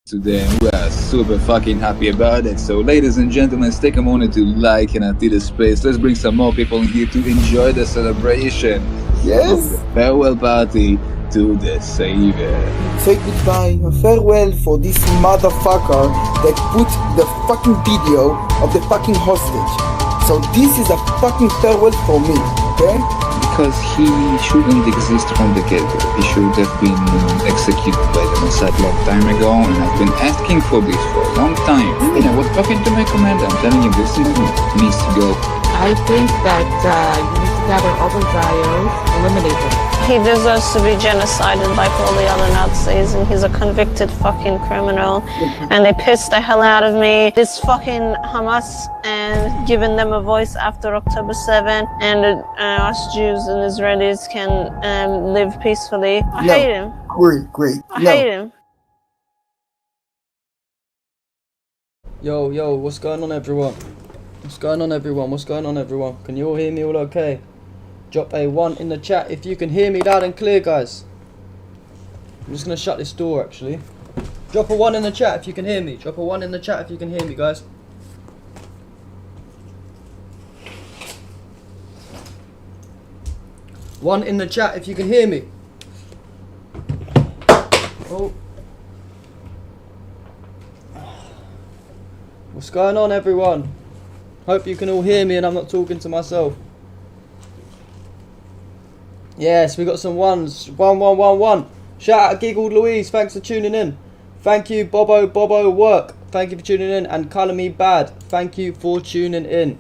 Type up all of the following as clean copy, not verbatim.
today, and we are super fucking happy about it. So ladies and gentlemen, take a moment to like and until the space. Let's bring some more people in here to enjoy the celebration. Yes. Of the farewell party to the Savior. Say goodbye, a farewell for this motherfucker that put the fucking video of the fucking hostage. So this is a fucking farewell for me, okay? Because he shouldn't exist from the get-go. He should have been executed by the Mossad long time ago, and I've been asking for this for a long time. And I was talking to my commander, I'm telling him this needs to go. I think that you need to gather all the bios, eliminate them. He deserves to be genocided like all the other Nazis, and he's a convicted fucking criminal. And they pissed the hell out of me. This fucking Hamas and giving them a voice after October 7, and us Jews and Israelis can live peacefully. I hate him. Great. I hate him. Yo, what's going on, everyone? What's going on, everyone? Can you all hear me all okay? Drop a 1 in the chat if you can hear me loud and clear, guys. I'm just going to shut this door, actually. Drop a 1 in the chat if you can hear me. Drop a 1 in the chat if you can hear me, guys. One in the chat if you can hear me. Oh. What's going on, everyone? Hope you can all hear me and I'm not talking to myself. Yes, we got some ones. 1111. Shout out Giggled Louise, thanks for tuning in. Thank you, Bobo Work. Thank you for tuning in. And Colour Me Bad, thank you for tuning in.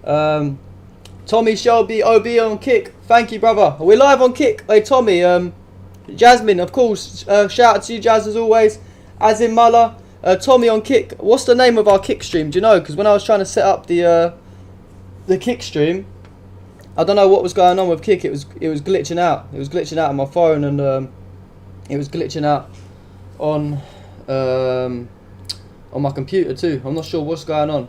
Tommy Shelby OB on Kick. Thank you, brother. We're live on Kick. Hey, Tommy. Jasmine, of course. Shout out to you, Jazz, as always. Azim Mullah. Tommy on Kick. What's the name of our Kick stream? Do you know? Because when I was trying to set up the Kick stream, I don't know what was going on with Kick. It was glitching out. It was glitching out on my phone, and it was glitching out on my computer too. I'm not sure what's going on.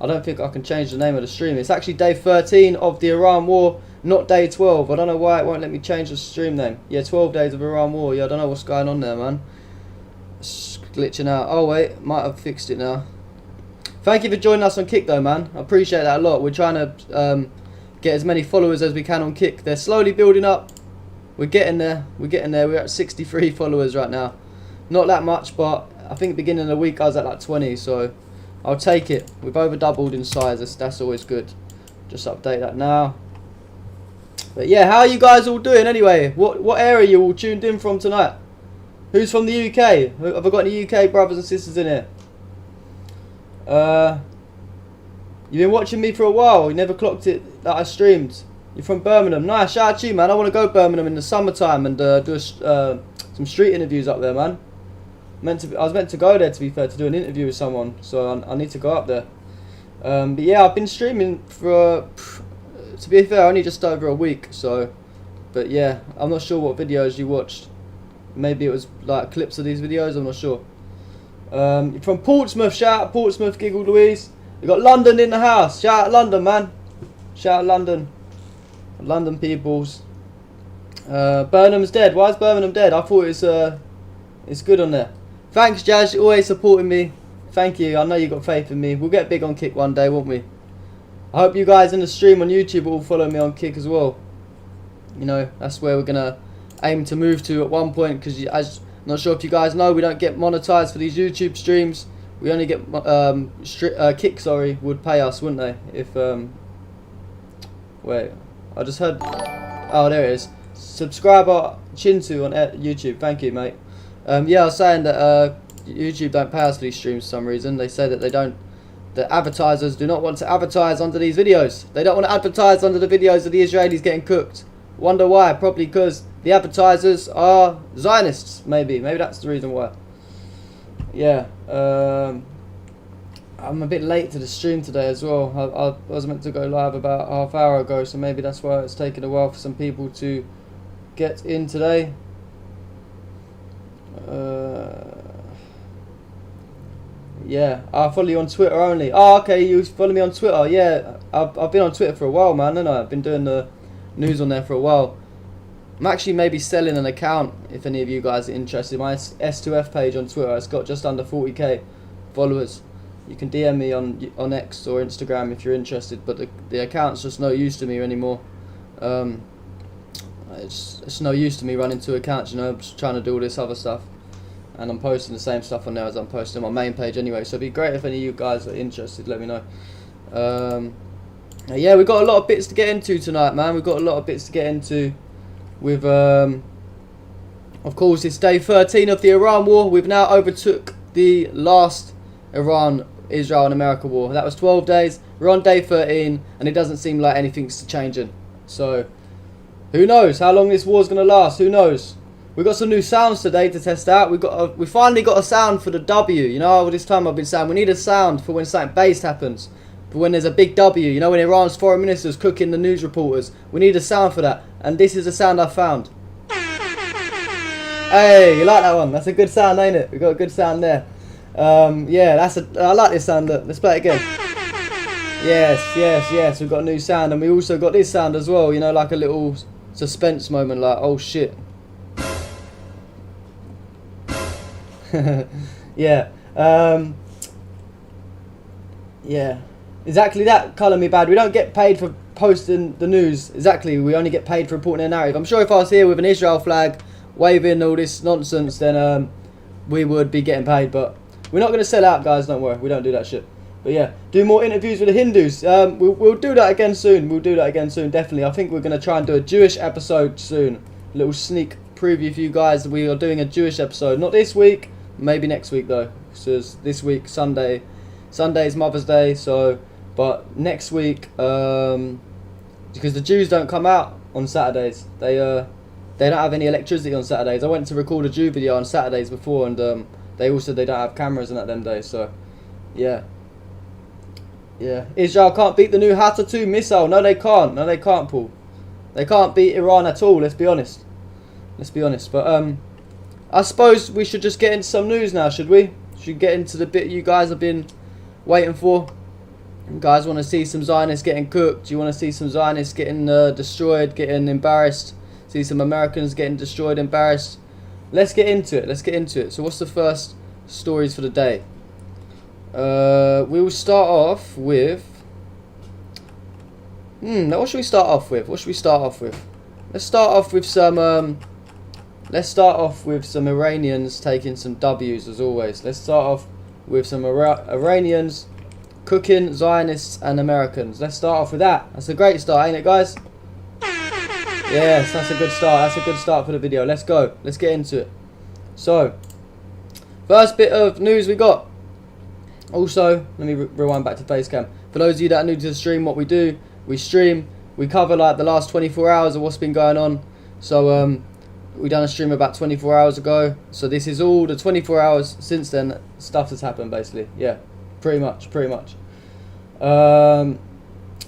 I don't think I can change the name of the stream. It's actually day 13 of the Iran war, not day 12. I don't know why it won't let me change the stream name. Yeah, 12 days of Iran war. Yeah, I don't know what's going on there, man. It's glitching out. Oh wait, might have fixed it now. Thank you for joining us on Kick though, man. I appreciate that a lot. We're trying to get as many followers as we can on Kick. They're slowly building up. We're getting there. We're at 63 followers right now. Not that much, but I think beginning of the week I was at like 20, so I'll take it. We've over doubled in size. That's always good. Just update that now. But yeah, how are you guys all doing anyway? What area are you all tuned in from tonight? Who's from the UK? Have I got any UK brothers and sisters in here? You've been watching me for a while. You never clocked it that I streamed. You're from Birmingham. Nice. Shout out to you, man. I want to go Birmingham in the summertime and do some street interviews up there, man. I was meant to go there, to be fair, to do an interview with someone. So I need to go up there. But yeah, I've been streaming for, to be fair, only just over a week. So, but yeah, I'm not sure what videos you watched. Maybe it was like clips of these videos. I'm not sure. You're from Portsmouth. Shout out Portsmouth, Giggle Louise. We got London in the house. Shout out London, man. Shout out London. London peoples. Birmingham's dead. Why is Birmingham dead? I thought it's good on there. Thanks, Jazz. You're always supporting me. Thank you. I know you got faith in me. We'll get big on Kick one day, won't we? I hope you guys in the stream on YouTube will follow me on Kick as well. You know, that's where we're gonna aim to move to at one point, because as I'm not sure if you guys know, we don't get monetized for these YouTube streams. We only get Kick, sorry, would pay us, wouldn't they? If wait, I just heard. Oh, there it is. Subscriber Chintu on YouTube. Thank you, mate. Yeah, I was saying that YouTube don't pay us for these streams for some reason. They say that they don't. The advertisers do not want to advertise under these videos. They don't want to advertise under the videos of the Israelis getting cooked. Wonder why? Probably because the advertisers are Zionists. Maybe that's the reason why. Yeah. I'm a bit late to the stream today as well. I was meant to go live about half hour ago, so maybe that's why it's taken a while for some people to get in today. Yeah, I follow you on Twitter only. Oh, okay, you follow me on Twitter. Yeah, I've been on Twitter for a while, man, and I've been doing the news on there for a while. I'm actually maybe selling an account if any of you guys are interested. My S2F page on Twitter, it's got just under 40k followers. You can DM me on X or Instagram if you're interested, but the account's just no use to me anymore. It's no use to me running two accounts, you know. I'm just trying to do all this other stuff, and I'm posting the same stuff on there as I'm posting on my main page anyway. So it'd be great if any of you guys are interested. Let me know. Yeah, we've got a lot of bits to get into tonight, man. We've got a lot of bits to get into. With of course, it's day 13 of the Iran war. We've now overtook the last Iran, Israel and America war. That was 12 days. We're on day 13, and it doesn't seem like anything's changing. So who knows how long this war's gonna last? Who knows? We've got some new sounds today to test out. We finally got a sound for the W. You know, all this time I've been saying we need a sound for when something based happens. For when there's a big W, you know, when Iran's foreign minister's cooking the news reporters. We need a sound for that. And this is the sound I found. Hey, you like that one? That's a good sound, ain't it? We got a good sound there. Yeah, I like this sound. Look, let's play it again. Yes. We've got a new sound, and we also got this sound as well. You know, like a little suspense moment, like, oh shit. Yeah. Yeah. Exactly that, Colour Me Bad. We don't get paid for posting the news. Exactly, we only get paid for reporting a narrative. I'm sure if I was here with an Israel flag, waving all this nonsense, then we would be getting paid. But we're not going to sell out, guys, don't worry. We don't do that shit. But yeah, do more interviews with the Hindus. We'll do that again soon. We'll do that again soon, definitely. I think we're going to try and do a Jewish episode soon. A little sneak preview for you guys. We are doing a Jewish episode. Not this week, maybe next week though. Because this week, Sunday is Mother's Day, so... But next week, because the Jews don't come out on Saturdays, they don't have any electricity on Saturdays. I went to record a Jew video on Saturdays before, and they all said they don't have cameras and that them days. So, yeah. Israel can't beat the new Hatta 2 missile. No, they can't. No, they can't, Paul. They can't beat Iran at all. Let's be honest. But I suppose we should just get into some news now, should we? Should get into the bit you guys have been waiting for. You guys want to see some Zionists getting cooked? You want to see some Zionists getting destroyed, getting embarrassed? See some Americans getting destroyed, embarrassed? Let's get into it. So what's the first stories for the day? We will start off with... Now what should we start off with? Let's start off with some Iranians taking some W's as always. Let's start off with some Iranians cooking Zionists and Americans. Let's start off with that. That's a great start, ain't it, guys? Yes, that's a good start. That's a good start for the video. Let's go. Let's get into it. So, first bit of news we got. Also, let me rewind back to Facecam. For those of you that are new to the stream, what we do, we stream. We cover like the last 24 hours of what's been going on. So, we done a stream about 24 hours ago. So this is all the 24 hours since then stuff that's happened, basically. Yeah. Pretty much.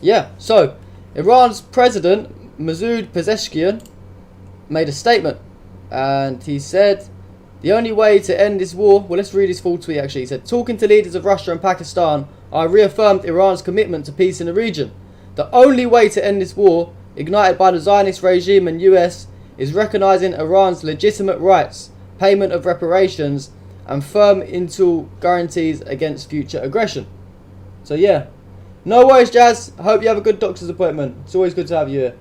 Yeah, so Iran's president Masoud Pezeshkian made a statement, and he said the only way to end this war, well, let's read his full tweet actually. He said, talking to leaders of Russia and Pakistan, I reaffirmed Iran's commitment to peace in the region. The only way to end this war, ignited by the Zionist regime and US, is recognizing Iran's legitimate rights, payment of reparations, and firm internal guarantees against future aggression. So yeah, no worries, Jazz. I hope you have a good doctor's appointment. It's always good to have you here.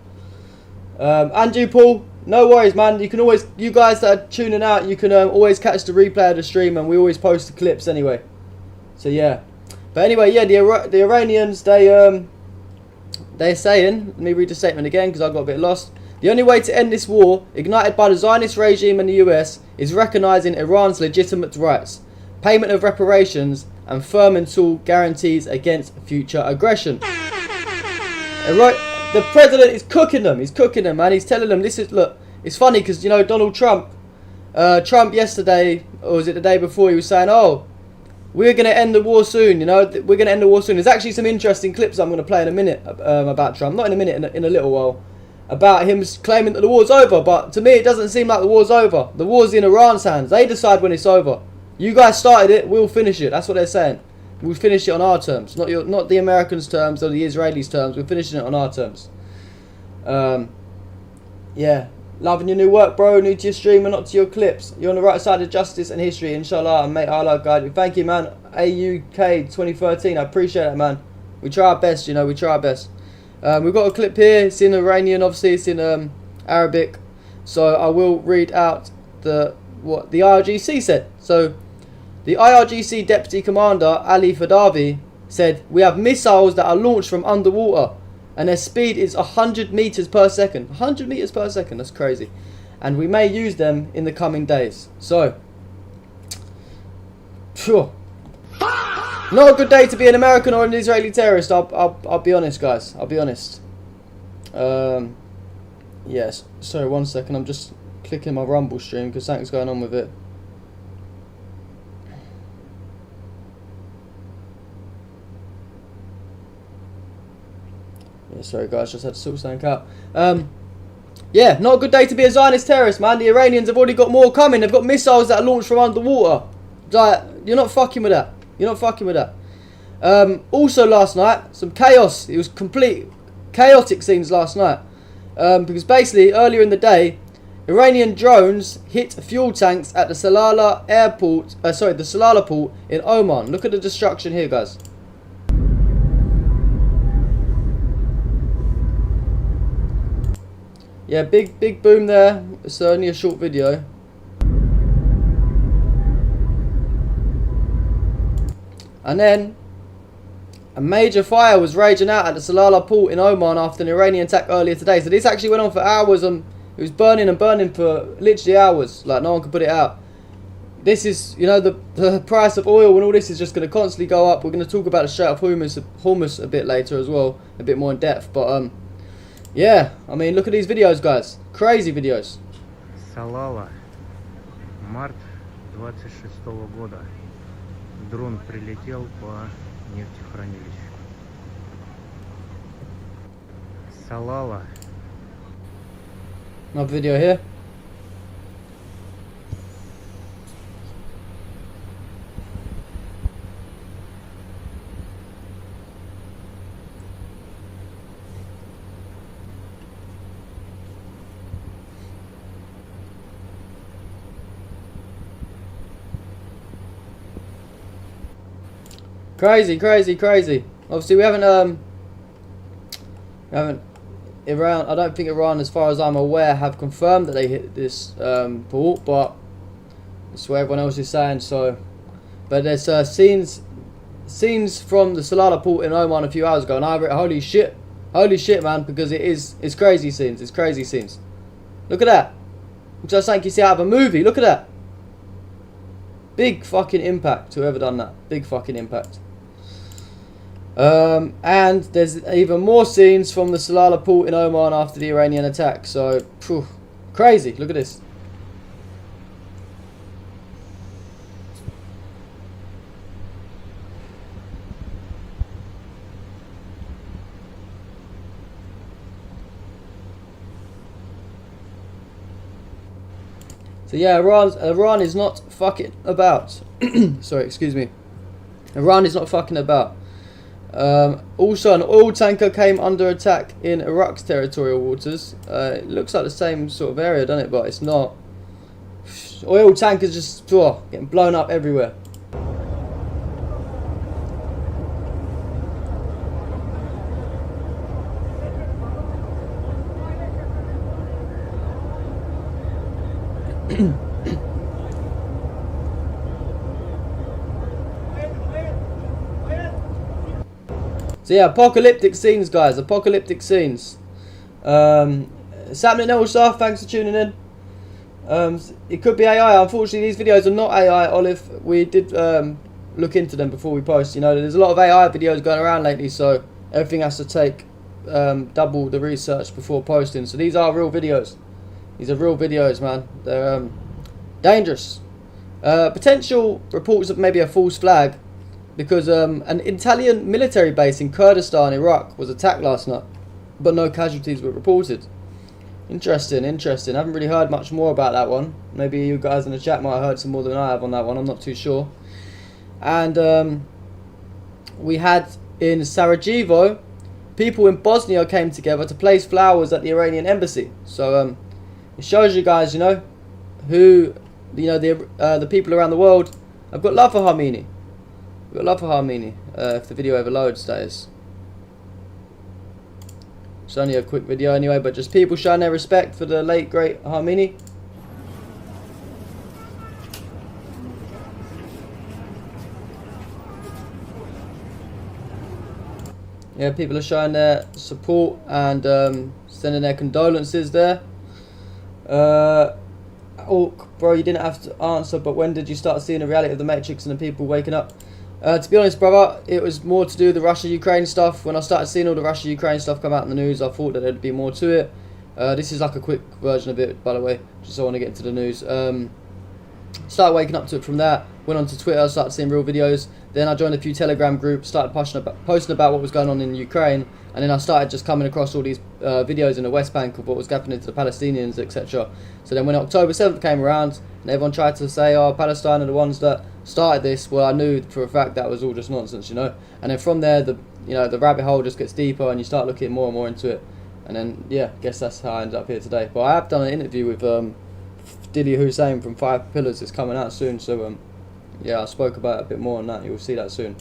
And you, Paul, no worries, man. You can always, you guys that are tuning out, you can always catch the replay of the stream, and we always post the clips anyway. So yeah, but anyway, yeah, the Iranians, they're saying, let me read the statement again because I got a bit lost. The only way to end this war, ignited by the Zionist regime and the US, is recognizing Iran's legitimate rights, payment of reparations, and firm and tool guarantees against future aggression. The president is cooking them. He's cooking them, man. He's telling them this is, look, it's funny because, you know, Donald Trump yesterday, or was it the day before, he was saying, oh, we're going to end the war soon, you know, we're going to end the war soon. There's actually some interesting clips I'm going to play in a minute about Trump. Not in a minute, in a little while. About him claiming that the war's over, but to me it doesn't seem like the war's over. The war's in Iran's hands. They decide when it's over. You guys started it, we'll finish it. That's what they're saying. We'll finish it on our terms, not the Americans' terms or the Israelis' terms. We're finishing it on our terms. Yeah, Loving your new work, bro. New to your stream and not to your clips. You're on the right side of justice and history, inshallah. And mate, Allah guide you. Thank you, man. AUK 2013. I appreciate that, man. We try our best, you know. We try our best. We've got a clip here. It's in Iranian, obviously. It's in Arabic. So I will read out what the IRGC said. So the IRGC Deputy Commander Ali Fadavi said, "We have missiles that are launched from underwater, and their speed is 100 meters per second. 100 meters per second. That's crazy. And we may use them in the coming days." So, phew. Not a good day to be an American or an Israeli terrorist. I'll be honest, guys. I'll be honest. Yes. Sorry, 1 second. I'm just clicking my Rumble stream because something's going on with it. Yeah, sorry, guys. Just had to sort something out. Yeah, not a good day to be a Zionist terrorist, man. The Iranians have already got more coming. They've got missiles that are launched from underwater. Like, you're not fucking with that. You're not fucking with that. Also last night, some chaos. It was complete chaotic scenes last night. Because basically, earlier in the day, Iranian drones hit fuel tanks at the Salalah airport. The Salalah port in Oman. Look at the destruction here, guys. Yeah, big boom there. It's only a short video. And then a major fire was raging out at the Salalah port in Oman after an Iranian attack earlier today. So this actually went on for hours, and it was burning and burning for literally hours. Like, no one could put it out. This is, you know, the price of oil and all this is just going to constantly go up. We're going to talk about the Strait of Hormuz a bit later as well, a bit more in depth. But yeah, I mean, look at these videos, guys. Crazy videos. Салала, март 26-го года. Дрон прилетел по нефтехранилищу. Салала. Another video here. Crazy. Obviously, we haven't Iran. I don't think Iran, as far as I'm aware, have confirmed that they hit this port, but that's what everyone else is saying. So, but there's scenes from the Salalah port in Oman a few hours ago, and I wrote, holy shit, man, because it's crazy scenes. It's crazy scenes. Look at that. Looks like something you see out of a movie. Look at that. Big fucking impact. Whoever done that. Big fucking impact. And there's even more scenes from the Salalah port in Oman after the Iranian attack. So, phew, crazy. Look at this. So yeah, Iran is not fucking about. Sorry, excuse me. Iran is not fucking about. Also, an oil tanker came under attack in Iraq's territorial waters. It looks like the same sort of area, doesn't it? But it's not. Oil tankers just getting blown up everywhere. So yeah, apocalyptic scenes, guys. Apocalyptic scenes. It's happening also. Thanks for tuning in. It could be AI. Unfortunately, these videos are not AI, Olive. We did look into them before we post. You know, there's a lot of AI videos going around lately, so everything has to take double the research before posting. So these are real videos. These are real videos, man. They're dangerous. Potential reports of maybe a false flag, because an Italian military base in Kurdistan, Iraq, was attacked last night, but no casualties were reported. Interesting. I haven't really heard much more about that one. Maybe you guys in the chat might have heard some more than I have on that one. I'm not too sure. And we had in Sarajevo, people in Bosnia came together to place flowers at the Iranian embassy. So It shows you guys, you know, who, you know, the people around the world have got love for Khamenei. We've got love for Khamenei. If the video ever loads, that is. It's only a quick video anyway, but just people showing their respect for the late great Khamenei. Yeah, people are showing their support and sending their condolences there. Oh, bro, you didn't have to answer, but when did you start seeing the reality of the Matrix and the people waking up? To be honest, brother, it was more to do with the Russia-Ukraine stuff. When I started seeing all the Russia-Ukraine stuff come out in the news, I thought that there'd be more to it. This is like a quick version of it, by the way, just so I want to get into the news. Started waking up to it from that. Went onto Twitter, started seeing real videos. Then I joined a few Telegram groups, started posting about what was going on in Ukraine. And then I started just coming across all these videos in the West Bank of what was happening to the Palestinians, etc. So then when October 7th came around, and everyone tried to say, oh, Palestine are the ones that started this, well, I knew for a fact that was all just nonsense, you know. And then from there, the rabbit hole just gets deeper, and you start looking more and more into it. And then, yeah, I guess that's how I ended up here today. But I have done an interview with Didi Hussein from 5 Pillars. It's coming out soon, so yeah, I spoke about it a bit more on that. You'll see that soon.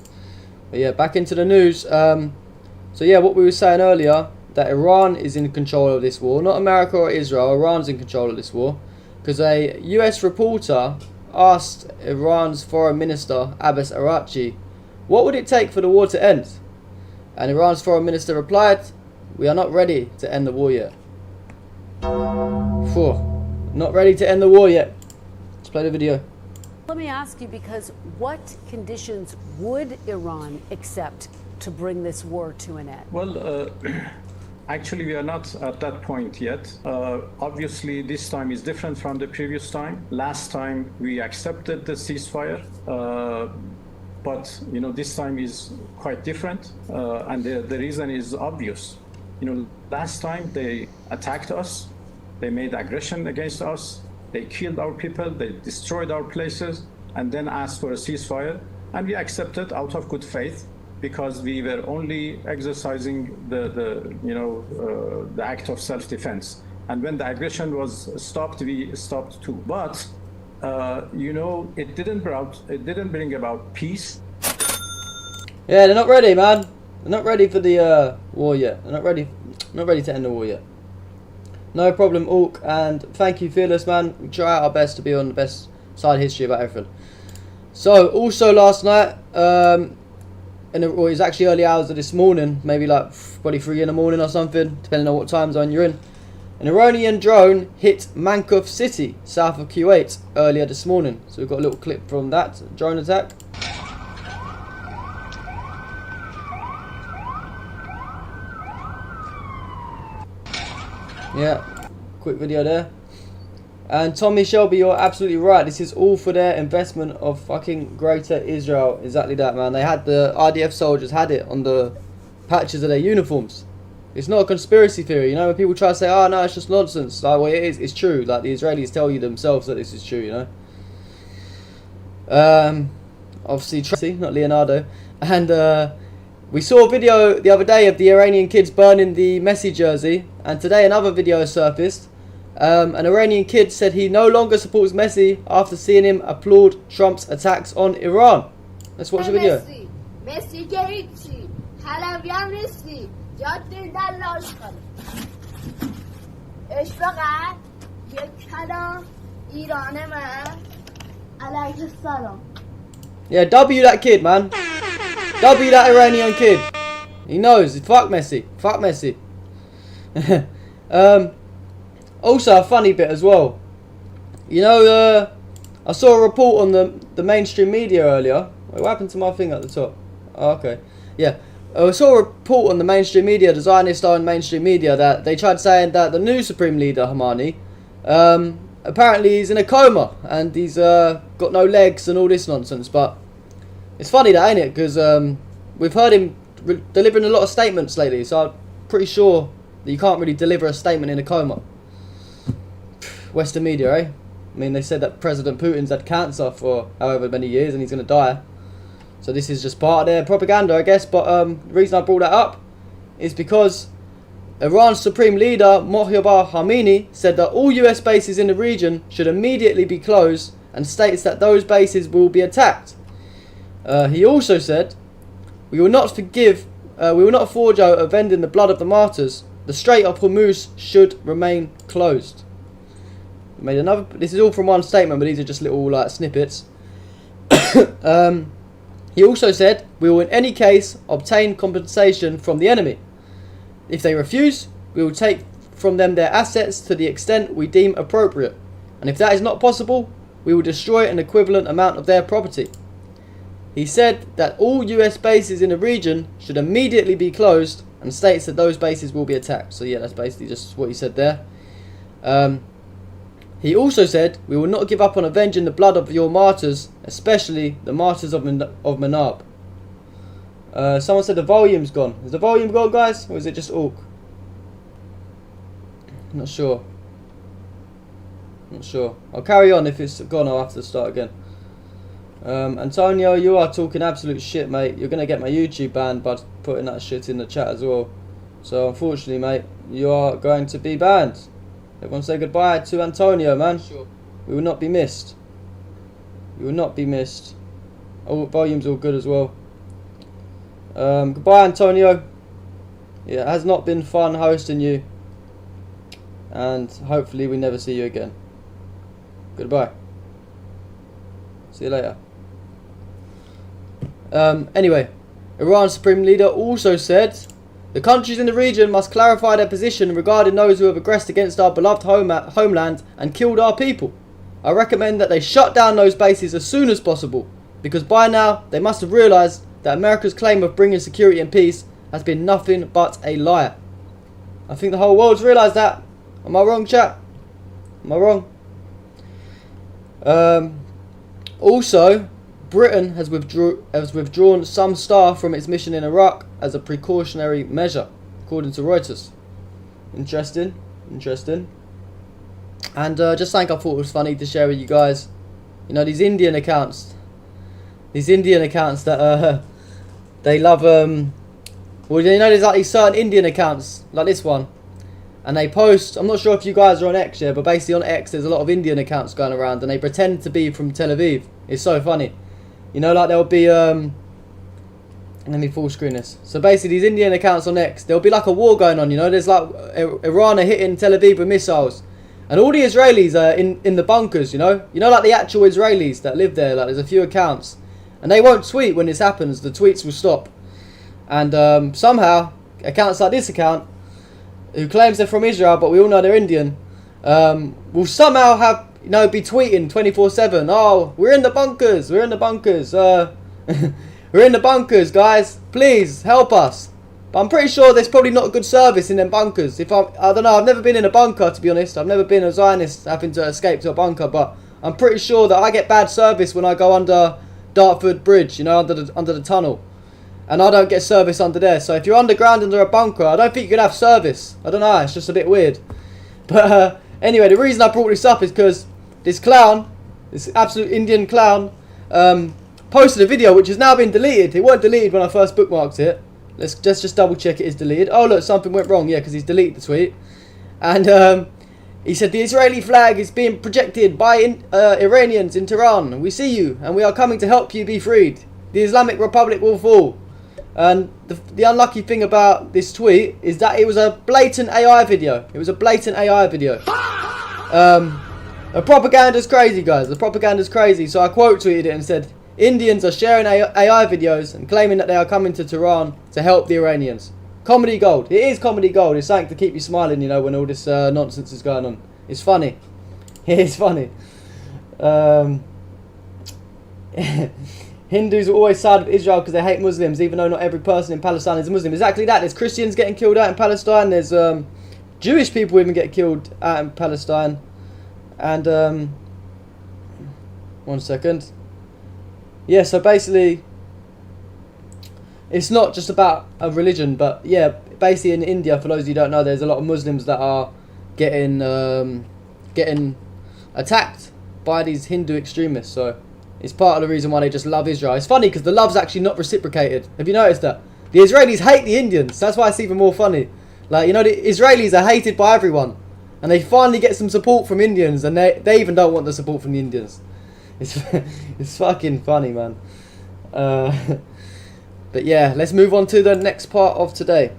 But yeah, back into the news. So yeah, what we were saying earlier, that Iran is in control of this war, not America or Israel. Iran's in control of this war, because a US reporter asked Iran's foreign minister Abbas Araghchi, what would it take for the war to end? And Iran's foreign minister replied, we are not ready to end the war yet. Not ready to end the war yet. Let's play the video. Let me ask you, because what conditions would Iran accept to bring this war to an end? Well, actually, we are not at that point yet. Obviously, this time is different from the previous time. Last time, we accepted the ceasefire, but you know, this time is quite different, and the reason is obvious. You know, last time they attacked us, they made aggression against us, they killed our people, they destroyed our places, and then asked for a ceasefire, and we accepted out of good faith, because we were only exercising the act of self-defense. And when the aggression was stopped, we stopped too. But you know, it didn't bring about peace. Yeah, they're not ready, man. They're not ready for the war yet. They're not ready to end the war yet. No problem, Orc, and thank you, Fearless, man. We try our best to be on the best side of history about everything. So, also last night, it was actually early hours of this morning, maybe like probably 3 in the morning or something, depending on what time zone you're in. An Iranian drone hit Mankuf city, south of Kuwait, earlier this morning. So we've got a little clip from that drone attack. Yeah, quick video there. And Tommy Shelby, you're absolutely right. This is all for their investment of fucking Greater Israel. Exactly that, man. They had the IDF soldiers had it on the patches of their uniforms. It's not a conspiracy theory, you know. When people try to say, "Oh no, it's just nonsense," like, well, it is. It's true. Like, the Israelis tell you themselves that this is true, you know. Obviously, Tracy, not Leonardo, and we saw a video the other day of the Iranian kids burning the Messi jersey, and today another video surfaced. An Iranian kid said he no longer supports Messi after seeing him applaud Trump's attacks on Iran. Let's watch the video. Messi که هیچی حلبی هم نیستی جاده دلاش کنه اش فقط یک کلام ایران من علیه السلام. Yeah, W that kid, man. W that Iranian kid. He knows. Fuck Messi. Fuck Messi. Also, a funny bit as well. You know, I saw a report on the mainstream media earlier. Wait, what happened to my thing at the top? Oh, okay. Yeah. I saw a report on the mainstream media, the Zionist-owned mainstream media, that they tried saying that the new Supreme Leader, Khamenei, apparently he's in a coma and he's got no legs and all this nonsense. But it's funny that, ain't it? Because we've heard him delivering a lot of statements lately, so I'm pretty sure that you can't really deliver a statement in a coma. Western media, eh? I mean, they said that President Putin's had cancer for however many years and he's going to die. So this is just part of their propaganda, I guess. But the reason I brought that up is because Iran's Supreme Leader Mojtaba Khamenei said that all US bases in the region should immediately be closed and states that those bases will be attacked. He also said, we will not forge out avenging the blood of the martyrs. The Strait of Hormuz should remain closed. Made another. This is all from one statement, but these are just little like snippets. He also said, we will in any case obtain compensation from the enemy. If they refuse, we will take from them their assets to the extent we deem appropriate. And if that is not possible, we will destroy an equivalent amount of their property. He said that all US bases in the region should immediately be closed and states that those bases will be attacked. So yeah, that's basically just what he said there. He also said, we will not give up on avenging the blood of your martyrs, especially the martyrs of Manab. Someone said the volume's gone. Is the volume gone, guys? Or is it just Orc? I'm not sure. Not sure. I'll carry on. If it's gone, I'll have to start again. Antonio, you are talking absolute shit, mate. You're going to get my YouTube banned by putting that shit in the chat as well. So, unfortunately, mate, you are going to be banned. Everyone say goodbye to Antonio, man. Sure. We will not be missed. We will not be missed. Oh, volume's all good as well. Goodbye, Antonio. Yeah, it has not been fun hosting you. And hopefully we never see you again. Goodbye. See you later. Anyway, Iran's Supreme Leader also said, the countries in the region must clarify their position regarding those who have aggressed against our beloved homeland and killed our people. I recommend that they shut down those bases as soon as possible, because by now they must have realised that America's claim of bringing security and peace has been nothing but a lie. I think the whole world's realised that. Am I wrong, chat? Am I wrong? Also, Britain has withdrawn some staff from its mission in Iraq as a precautionary measure, according to Reuters. Interesting. And just something I thought was funny to share with you guys. You know, these Indian accounts that they love. Well, you know, there's like these certain Indian accounts like this one, and they post. I'm not sure if you guys are on X yet, but basically on X there's a lot of Indian accounts going around, and they pretend to be from Tel Aviv. It's so funny. You know, like there'll be let me full screen this. So basically these Indian accounts on X, there'll be like a war going on, you know, there's like Iran are hitting Tel Aviv with missiles. And all the Israelis are in the bunkers, you know, like the actual Israelis that live there, like there's a few accounts. And they won't tweet when this happens, the tweets will stop. And somehow, accounts like this account, who claims they're from Israel, but we all know they're Indian, will somehow have, you know, be tweeting 24/7. Oh, we're in the bunkers. We're in the bunkers. We're in the bunkers, guys. Please help us. But I'm pretty sure there's probably not a good service in them bunkers. I don't know. I've never been in a bunker, to be honest. I've never been a Zionist having to escape to a bunker. But I'm pretty sure that I get bad service when I go under Dartford Bridge. You know, under the tunnel. And I don't get service under there. So if you're underground under a bunker, I don't think you can have service. I don't know. It's just a bit weird. But anyway, the reason I brought this up is because this clown, this absolute Indian clown, posted a video which has now been deleted. It wasn't deleted when I first bookmarked it. Let's just double check it is deleted. Oh look, something went wrong. Yeah, because he's deleted the tweet. And he said the Israeli flag is being projected by Iranians in Tehran. We see you and we are coming to help you be freed. The Islamic Republic will fall. And the unlucky thing about this tweet is that it was a blatant AI video. It was a blatant AI video. The propaganda's crazy, guys. The propaganda's crazy. So I quote tweeted it and said, Indians are sharing AI videos and claiming that they are coming to Tehran to help the Iranians. Comedy gold. It is comedy gold. It's something to keep you smiling, you know, when all this nonsense is going on. It's funny. It is funny. Hindus are always side of Israel because they hate Muslims, even though not every person in Palestine is a Muslim. Exactly that. There's Christians getting killed out in Palestine. There's Jewish people even get killed out in Palestine. And one second. Yeah, so basically, it's not just about a religion, but yeah, basically in India, for those of you who don't know, there's a lot of Muslims that are getting attacked by these Hindu extremists. So it's part of the reason why they just love Israel. It's funny because the love's actually not reciprocated. Have you noticed that? The Israelis hate the Indians. That's why it's even more funny. Like, you know, the Israelis are hated by everyone. And they finally get some support from Indians, and they even don't want the support from the Indians. It's fucking funny, man. But yeah, let's move on to the next part of today.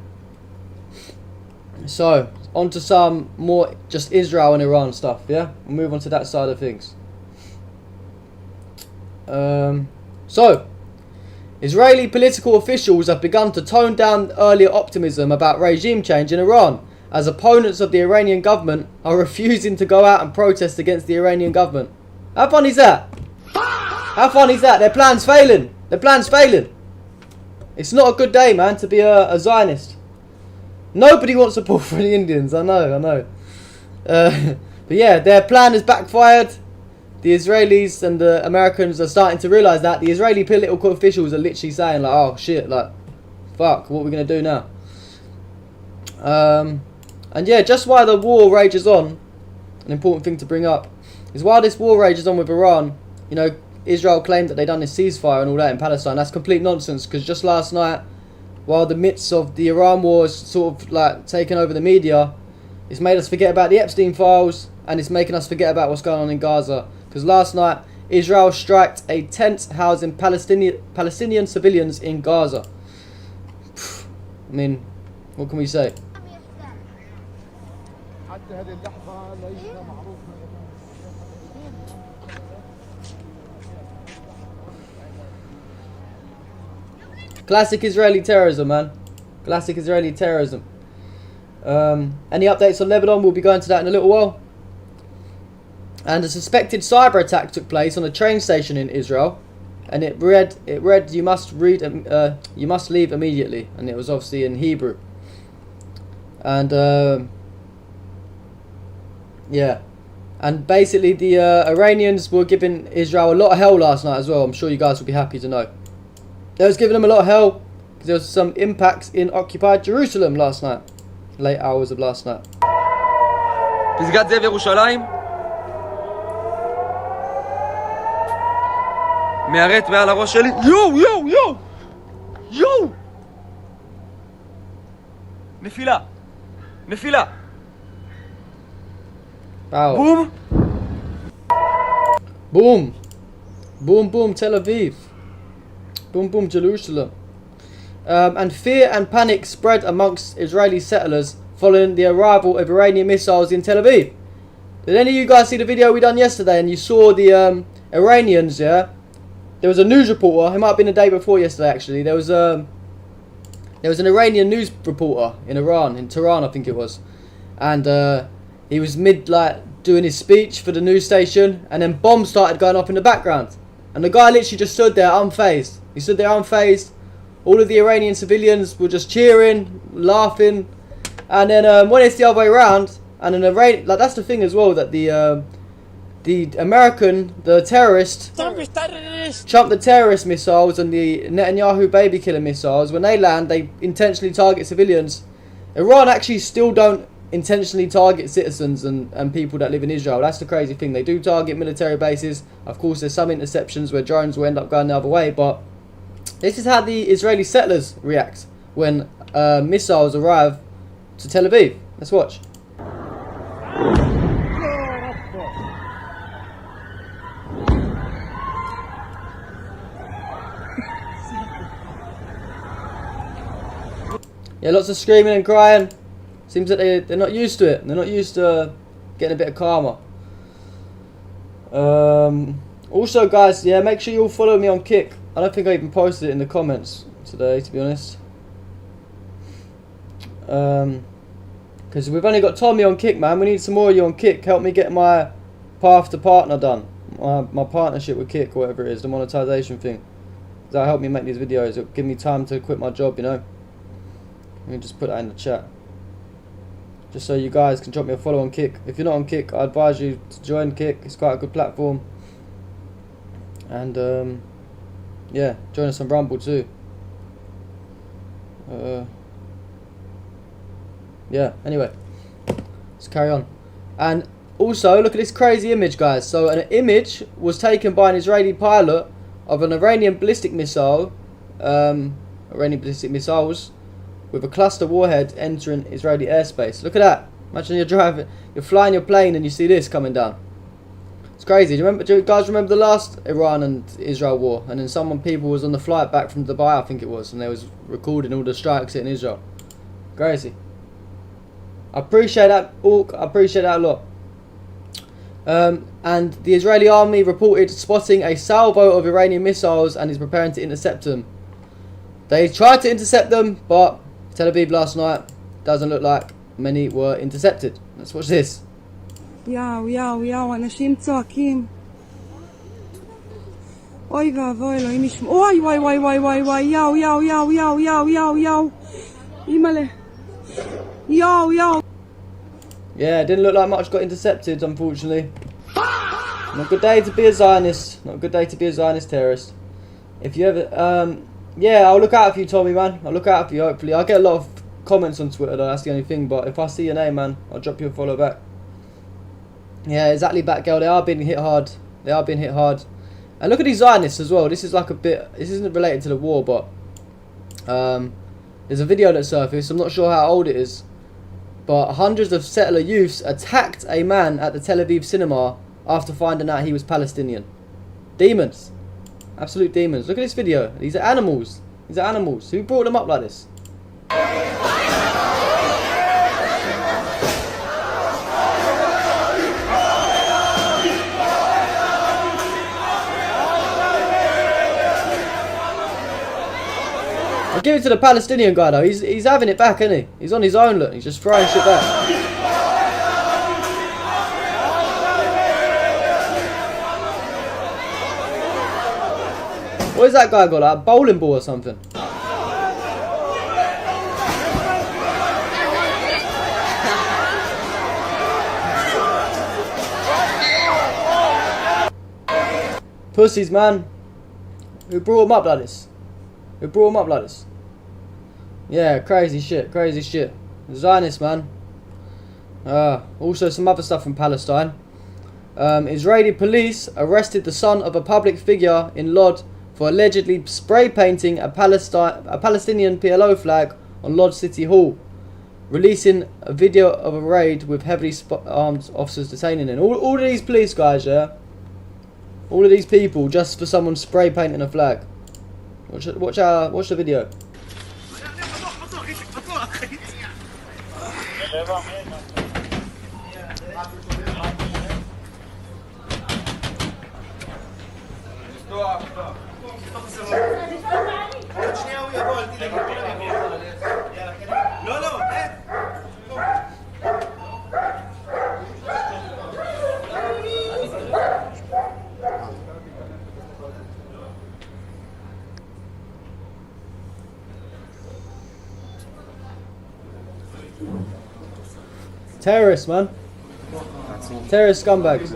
So, on to some more just Israel and Iran stuff, yeah? We'll move on to that side of things. So, Israeli political officials have begun to tone down earlier optimism about regime change in Iran, as opponents of the Iranian government are refusing to go out and protest against the Iranian government. How funny is that? How funny is that? Their plan's failing. Their plan's failing. It's not a good day, man, to be a Zionist. Nobody wants support for the Indians. I know. But yeah, their plan has backfired. The Israelis and the Americans are starting to realise that. The Israeli political officials are literally saying, like, oh shit, like, fuck, what are we going to do now? And yeah, just while the war rages on, an important thing to bring up is while this war rages on with Iran, you know, Israel claimed that they'd done this ceasefire and all that in Palestine. That's complete nonsense, because just last night, while the midst of the Iran war is sort of like taking over the media, it's made us forget about the Epstein files, and it's making us forget about what's going on in Gaza. Because last night, Israel struck a tent housing Palestinian civilians in Gaza. I mean, what can we say? Classic Israeli terrorism, man. Classic Israeli terrorism. Any updates on Lebanon? We'll be going to that in a little while. And a suspected cyber attack took place on a train station in Israel, and it read you must leave immediately, and it was obviously in Hebrew. And yeah, and basically the Iranians were giving Israel a lot of hell last night as well. I'm sure you guys will be happy to know. They was giving them a lot of hell because there was some impacts in occupied Jerusalem last night, late hours of last night. פסגת זאב ירושלים מערת מעל הראש שלי. יו נפילה Wow. Boom Tel Aviv. Boom Jerusalem. And fear and panic spread amongst Israeli settlers following the arrival of Iranian missiles in Tel Aviv. Did any of you guys see the video we done yesterday and you saw the Iranians, yeah? There was a news reporter, it might have been the day before yesterday actually, there was an Iranian news reporter in Iran, in Tehran I think it was. And he was mid doing his speech for the news station, and then bombs started going off in the background. And the guy literally just stood there unfazed. He stood there unfazed. All of the Iranian civilians were just cheering, laughing. And then when it's the other way around, and an Iran, like that's the thing as well, that the American, the terrorist, Trump the terrorist missiles and the Netanyahu baby killer missiles, when they land, they intentionally target civilians. Iran actually still don't intentionally target citizens and people that live in Israel. That's the crazy thing. They do target military bases. Of course, there's some interceptions where drones will end up going the other way, but this is how the Israeli settlers react when missiles arrive to Tel Aviv. Let's watch. Yeah, lots of screaming and crying. Seems that they're not used to it. They're not used to getting a bit of karma. Also, guys, yeah, make sure you all follow me on Kick. I don't think I even posted it in the comments today, to be honest. Because we've only got Tommy on Kick, man. We need some more of you on Kick. Help me get my path to partner done. My partnership with Kick, or whatever it is, the monetization thing. That'll help me make these videos. It'll give me time to quit my job, you know. Let me just put that in the chat. Just so you guys can drop me a follow on Kick. If you're not on Kick, I advise you to join Kick. It's quite a good platform. And yeah, join us on Rumble too. Yeah, anyway, let's carry on. And also, look at this crazy image, guys. So an image was taken by an Israeli pilot of an Iranian ballistic missile, Iranian ballistic missiles, with a cluster warhead entering Israeli airspace. Look at that. Imagine you're flying your plane and you see this coming down. It's crazy. Do you guys remember the last Iran and Israel war? And then people was on the flight back from Dubai, I think it was, and they was recording all the strikes in Israel. Crazy. I appreciate that, Orc. I appreciate that a lot. And the Israeli army reported spotting a salvo of Iranian missiles and is preparing to intercept them. They tried to intercept them, but Tel Aviv last night doesn't look like many were intercepted. Let's watch this. יאו, יאו, יאו, אנשים צועקים. אוי ואבוי, אלוהים ישמע. אוי, וואי, וואי, וואי, וואי, וואי, יאו, יאו, יאו, יאו, יאו, יאו, יאו. אימא'לה. יאו, יאו. Yeah, it didn't look like much got intercepted, unfortunately. Not a good day to be a Zionist. Not a good day to be a Zionist terrorist. If you ever, yeah, I'll look out for you, Tommy, man. I'll look out for you, hopefully. I get a lot of comments on Twitter, though, that's the only thing. But if I see your name, man, I'll drop you a follow back. Yeah, exactly, Batgirl. They are being hit hard. They are being hit hard. And look at these Zionists as well. This is like a bit... This isn't related to the war, but... there's a video that surfaced. I'm not sure how old it is. But hundreds of settler youths attacked a man at the Tel Aviv cinema after finding out he was Palestinian. Demons. Absolute demons. Look at this video. These are animals. These are animals. Who brought them up like this? I'll give it to the Palestinian guy though. He's having it back, isn't he? He's on his own, look. He's just throwing shit back. What is that guy got? Like a bowling ball or something? Pussies, man. Who brought him up like this? Who brought him up like this? Yeah, crazy shit, crazy shit. Zionist, man. Also some other stuff from Palestine. Israeli police arrested the son of a public figure in Lod for allegedly spray painting a Palestinian PLO flag on Lod City Hall, releasing a video of a raid with heavily armed officers detaining him. All of these police guys, yeah? All of these people just for someone spray painting a flag. Watch the video. Terrorists, man. Terrorist scumbags.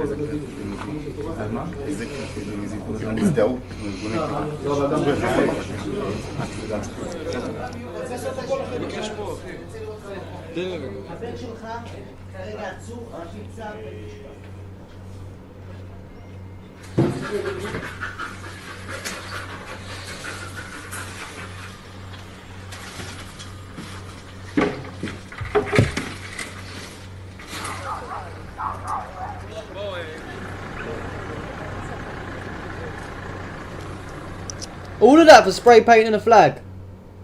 All of that for spray painting a flag.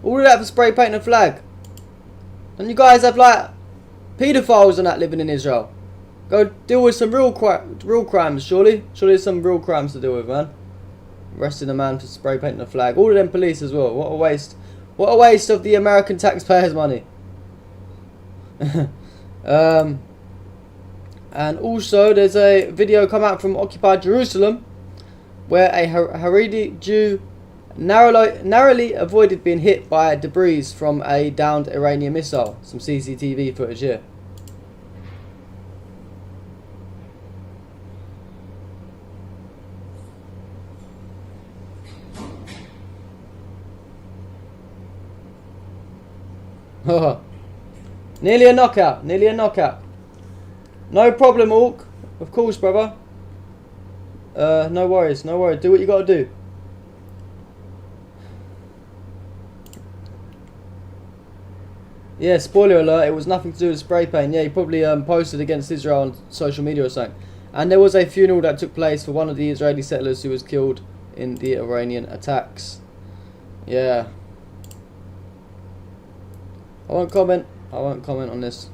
All of that for spray painting a flag. And you guys have like paedophiles and that living in Israel. Go deal with some real crimes, surely. Surely there's some real crimes to deal with, man. Arresting a man for spray painting a flag. All of them police as well. What a waste. What a waste of the American taxpayers' money. And also there's a video come out from occupied Jerusalem where a Haredi Jew narrowly avoided being hit by debris from a downed Iranian missile. Some CCTV footage here. Nearly a knockout. Nearly a knockout. No problem, Orc. Of course, brother. No worries. No worries. Do what you gotta do. Yeah, spoiler alert, it was nothing to do with spray paint. Yeah, he probably posted against Israel on social media or something. And there was a funeral that took place for one of the Israeli settlers who was killed in the Iranian attacks. Yeah. I won't comment on this.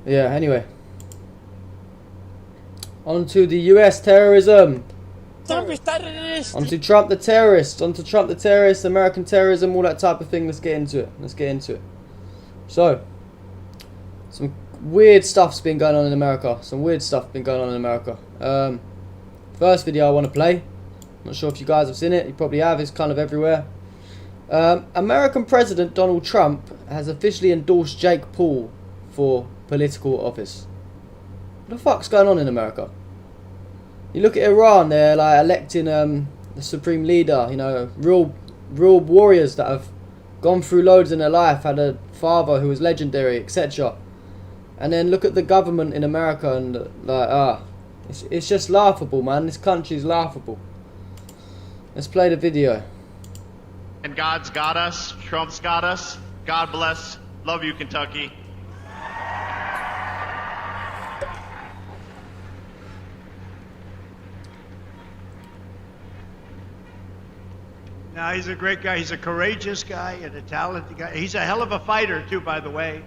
Yeah, anyway. On to the US terrorism. On to Trump the terrorist. On to Trump the terrorist, American terrorism, all that type of thing. Let's get into it. So, some weird stuff's been going on in America. First video I want to play. Not sure if you guys have seen it. You probably have. It's kind of everywhere. American President Donald Trump has officially endorsed Jake Paul for political office. What the fuck's going on in America? You look at Iran, they're like electing the supreme leader, you know, real warriors that have gone through loads in their life, had a father who was legendary, etc. And then look at the government in America and like, it's just laughable, man. This country's laughable. Let's play the video. And God's got us, Trump's got us. God bless. Love you, Kentucky. Now, he's a great guy. He's a courageous guy and a talented guy. He's a hell of a fighter, too, by the way.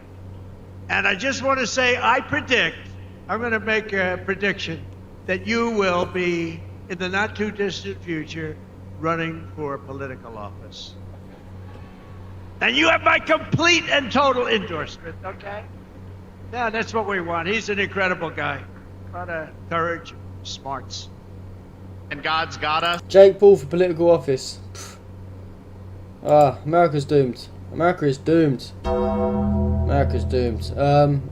And I just want to say, I'm going to make a prediction that you will be, in the not-too-distant future, running for political office. And you have my complete and total endorsement, okay? Yeah, that's what we want. He's an incredible guy. A lot of courage, smarts. And God's got us. Jake Paul for political office. America's doomed. America is doomed.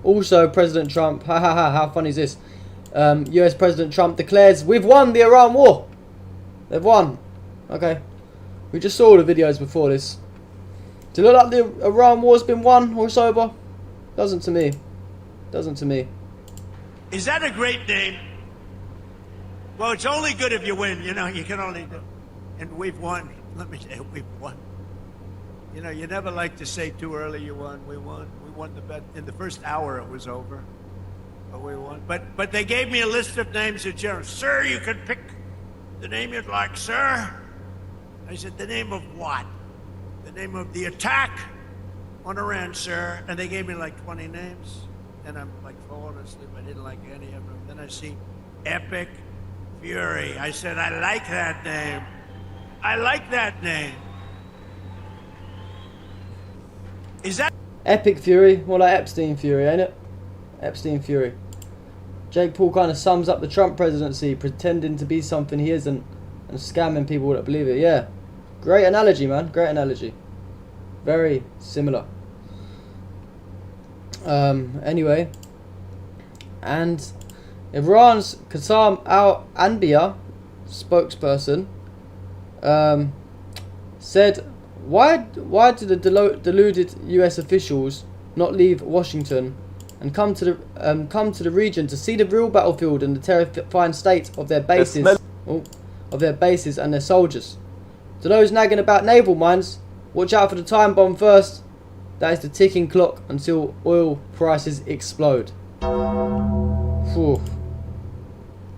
Also, President Trump, how funny is this? US President Trump declares, we've won the Iran war. They've won. Okay. We just saw the videos before this. Does it look like the Iran war's been won or it's over? Doesn't to me. Is that a great name? Well, it's only good if you win. You know, you can only do. And we've won. Let me say, we've won. You know, you never like to say too early you won. We won. We won the bet. In the first hour, it was over. But we won. But they gave me a list of names of generals. Sir, you can pick the name you'd like, sir. I said, the name of what? The name of the attack on Iran, sir. And they gave me like 20 names. And I'm like falling asleep. I didn't like any of them. Then I see Epic Fury. I said, I like that name. I like that name. Is that Epic Fury? More like Epstein Fury, ain't it? Epstein Fury. Jake Paul kind of sums up the Trump presidency, pretending to be something he isn't and scamming people that believe it. Yeah. Great analogy, man. Great analogy. Very similar. Anyway. And Iran's Qassam al-Anbiya spokesperson said, why do the deluded US officials not leave Washington and come to the region to see the real battlefield and the terrifying state of their bases, and their soldiers? To those nagging about naval mines, watch out for the time bomb first. That is the ticking clock until oil prices explode. Whew.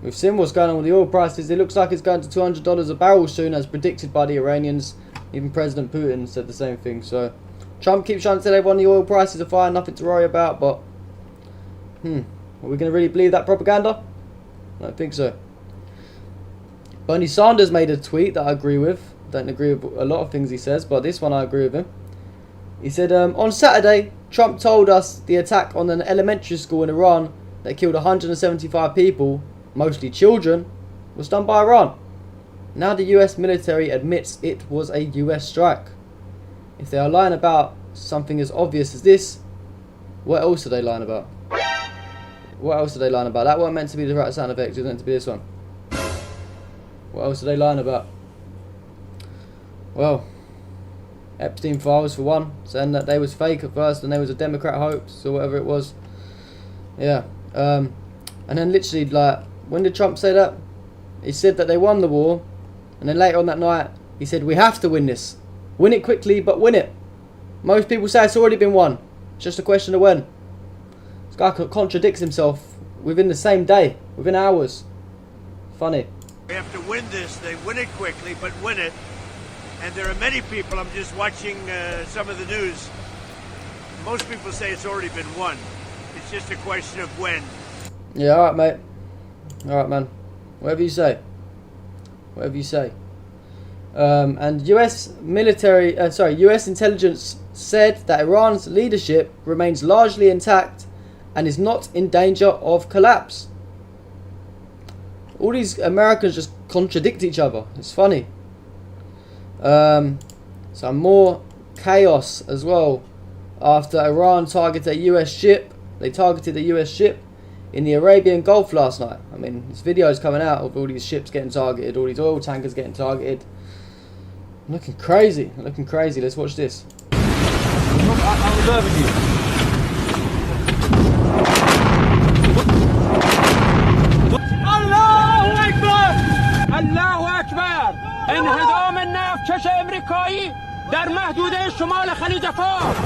We've seen what's going on with the oil prices. It looks like it's going to $200 a barrel soon, as predicted by the Iranians. Even President Putin said the same thing. So Trump keeps trying to tell everyone the oil prices are fine, nothing to worry about. But are we going to really believe that propaganda? I don't think so. Bernie Sanders made a tweet that I agree with. Don't agree with a lot of things he says, but this one I agree with him. He said, on Saturday, Trump told us the attack on an elementary school in Iran that killed 175 people, mostly children, was done by Iran. Now the US military admits it was a US strike. If they are lying about something as obvious as this, what else are they lying about? That wasn't meant to be the right sound effect, it was meant to be this one. What else are they lying about? Well, Epstein files for one, saying that they was fake at first and they was a Democrat hoax or whatever it was. Yeah. And then literally, like, when did Trump say that? He said that they won the war, and then later on that night he said we have to win this. Win it quickly, but win it. Most people say it's already been won. It's just a question of when. This guy contradicts himself within the same day, within hours. Funny. We have to win this. They win it quickly, but win it. And there are many people, I'm just watching some of the news. Most people say it's already been won. It's just a question of when. Yeah, alright, mate. Alright, man. Whatever you say. Whatever you say. And US intelligence said that Iran's leadership remains largely intact and is not in danger of collapse. All these Americans just contradict each other. It's funny. Some more chaos as well after Iran targeted a US ship. They targeted a US ship in the Arabian Gulf last night. I mean, this video is coming out of all these ships getting targeted, all these oil tankers getting targeted. Looking crazy. Looking crazy. Let's watch this. الله أكبر الله أكبر انهدام نفتکش امریکایی در محدوده شمال خلیج فارس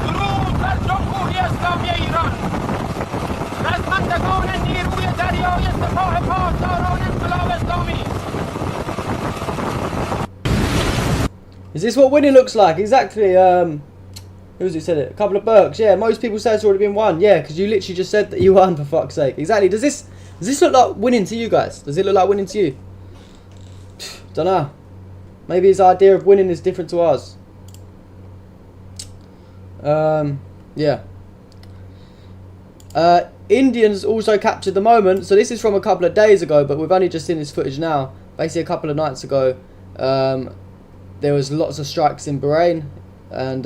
درود بر جمهوری اسلامی ایران رزمندگان نیروی دریای سپاه پاسداران انقلاب اسلامی. Is this what winning looks like? Exactly. Who's it said it? A couple of Burks. Yeah, most people say it's already been won. Yeah, because you literally just said that you won, for fuck's sake. Exactly. Does this look like winning to you guys? Does it look like winning to you? Don't know. Maybe his idea of winning is different to ours. Yeah. Indians also captured the moment. So this is from a couple of days ago, but we've only just seen this footage now. Basically, a couple of nights ago, there was lots of strikes in Bahrain, and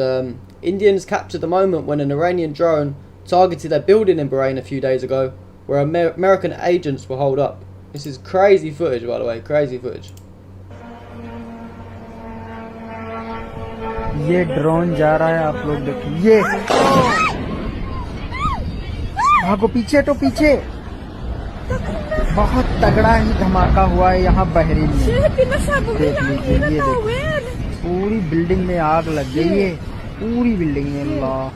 Indians captured the moment when an Iranian drone targeted a building in Bahrain a few days ago, where American agents were holed up. This is crazy footage, by the way. Crazy footage. ये drone जा रहा है, आप लोग देखिए। ये भागो, पीछे तो पीछे। बहुत तगड़ा ही धमाका हुआ है यहाँ बहरीन में। देख लीजिए, ये देखिए, पूरी बिल्डिंग में आग लग गई है, पूरी बिल्डिंग में। अल्लाह,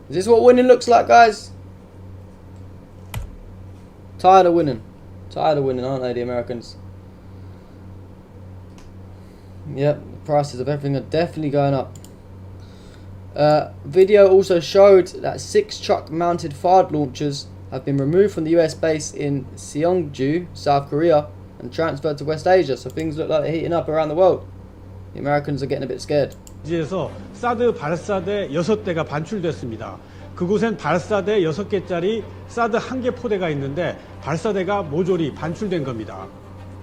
Is this what winning looks like, guys? Tired of winning. Tired of winning, aren't they, the Americans? Yep, the prices of everything are definitely going up. Video also showed that 6 truck-mounted FARD launchers have been removed from the US base in Seongju, South Korea, and transferred to West Asia. So things look like they're heating up around the world. The Americans are getting a bit scared. 에서 사드 발사대 6대가 반출됐습니다. 그곳엔 발사대 6개짜리 사드 1개 포대가 있는데 발사대가 모조리 반출된 겁니다.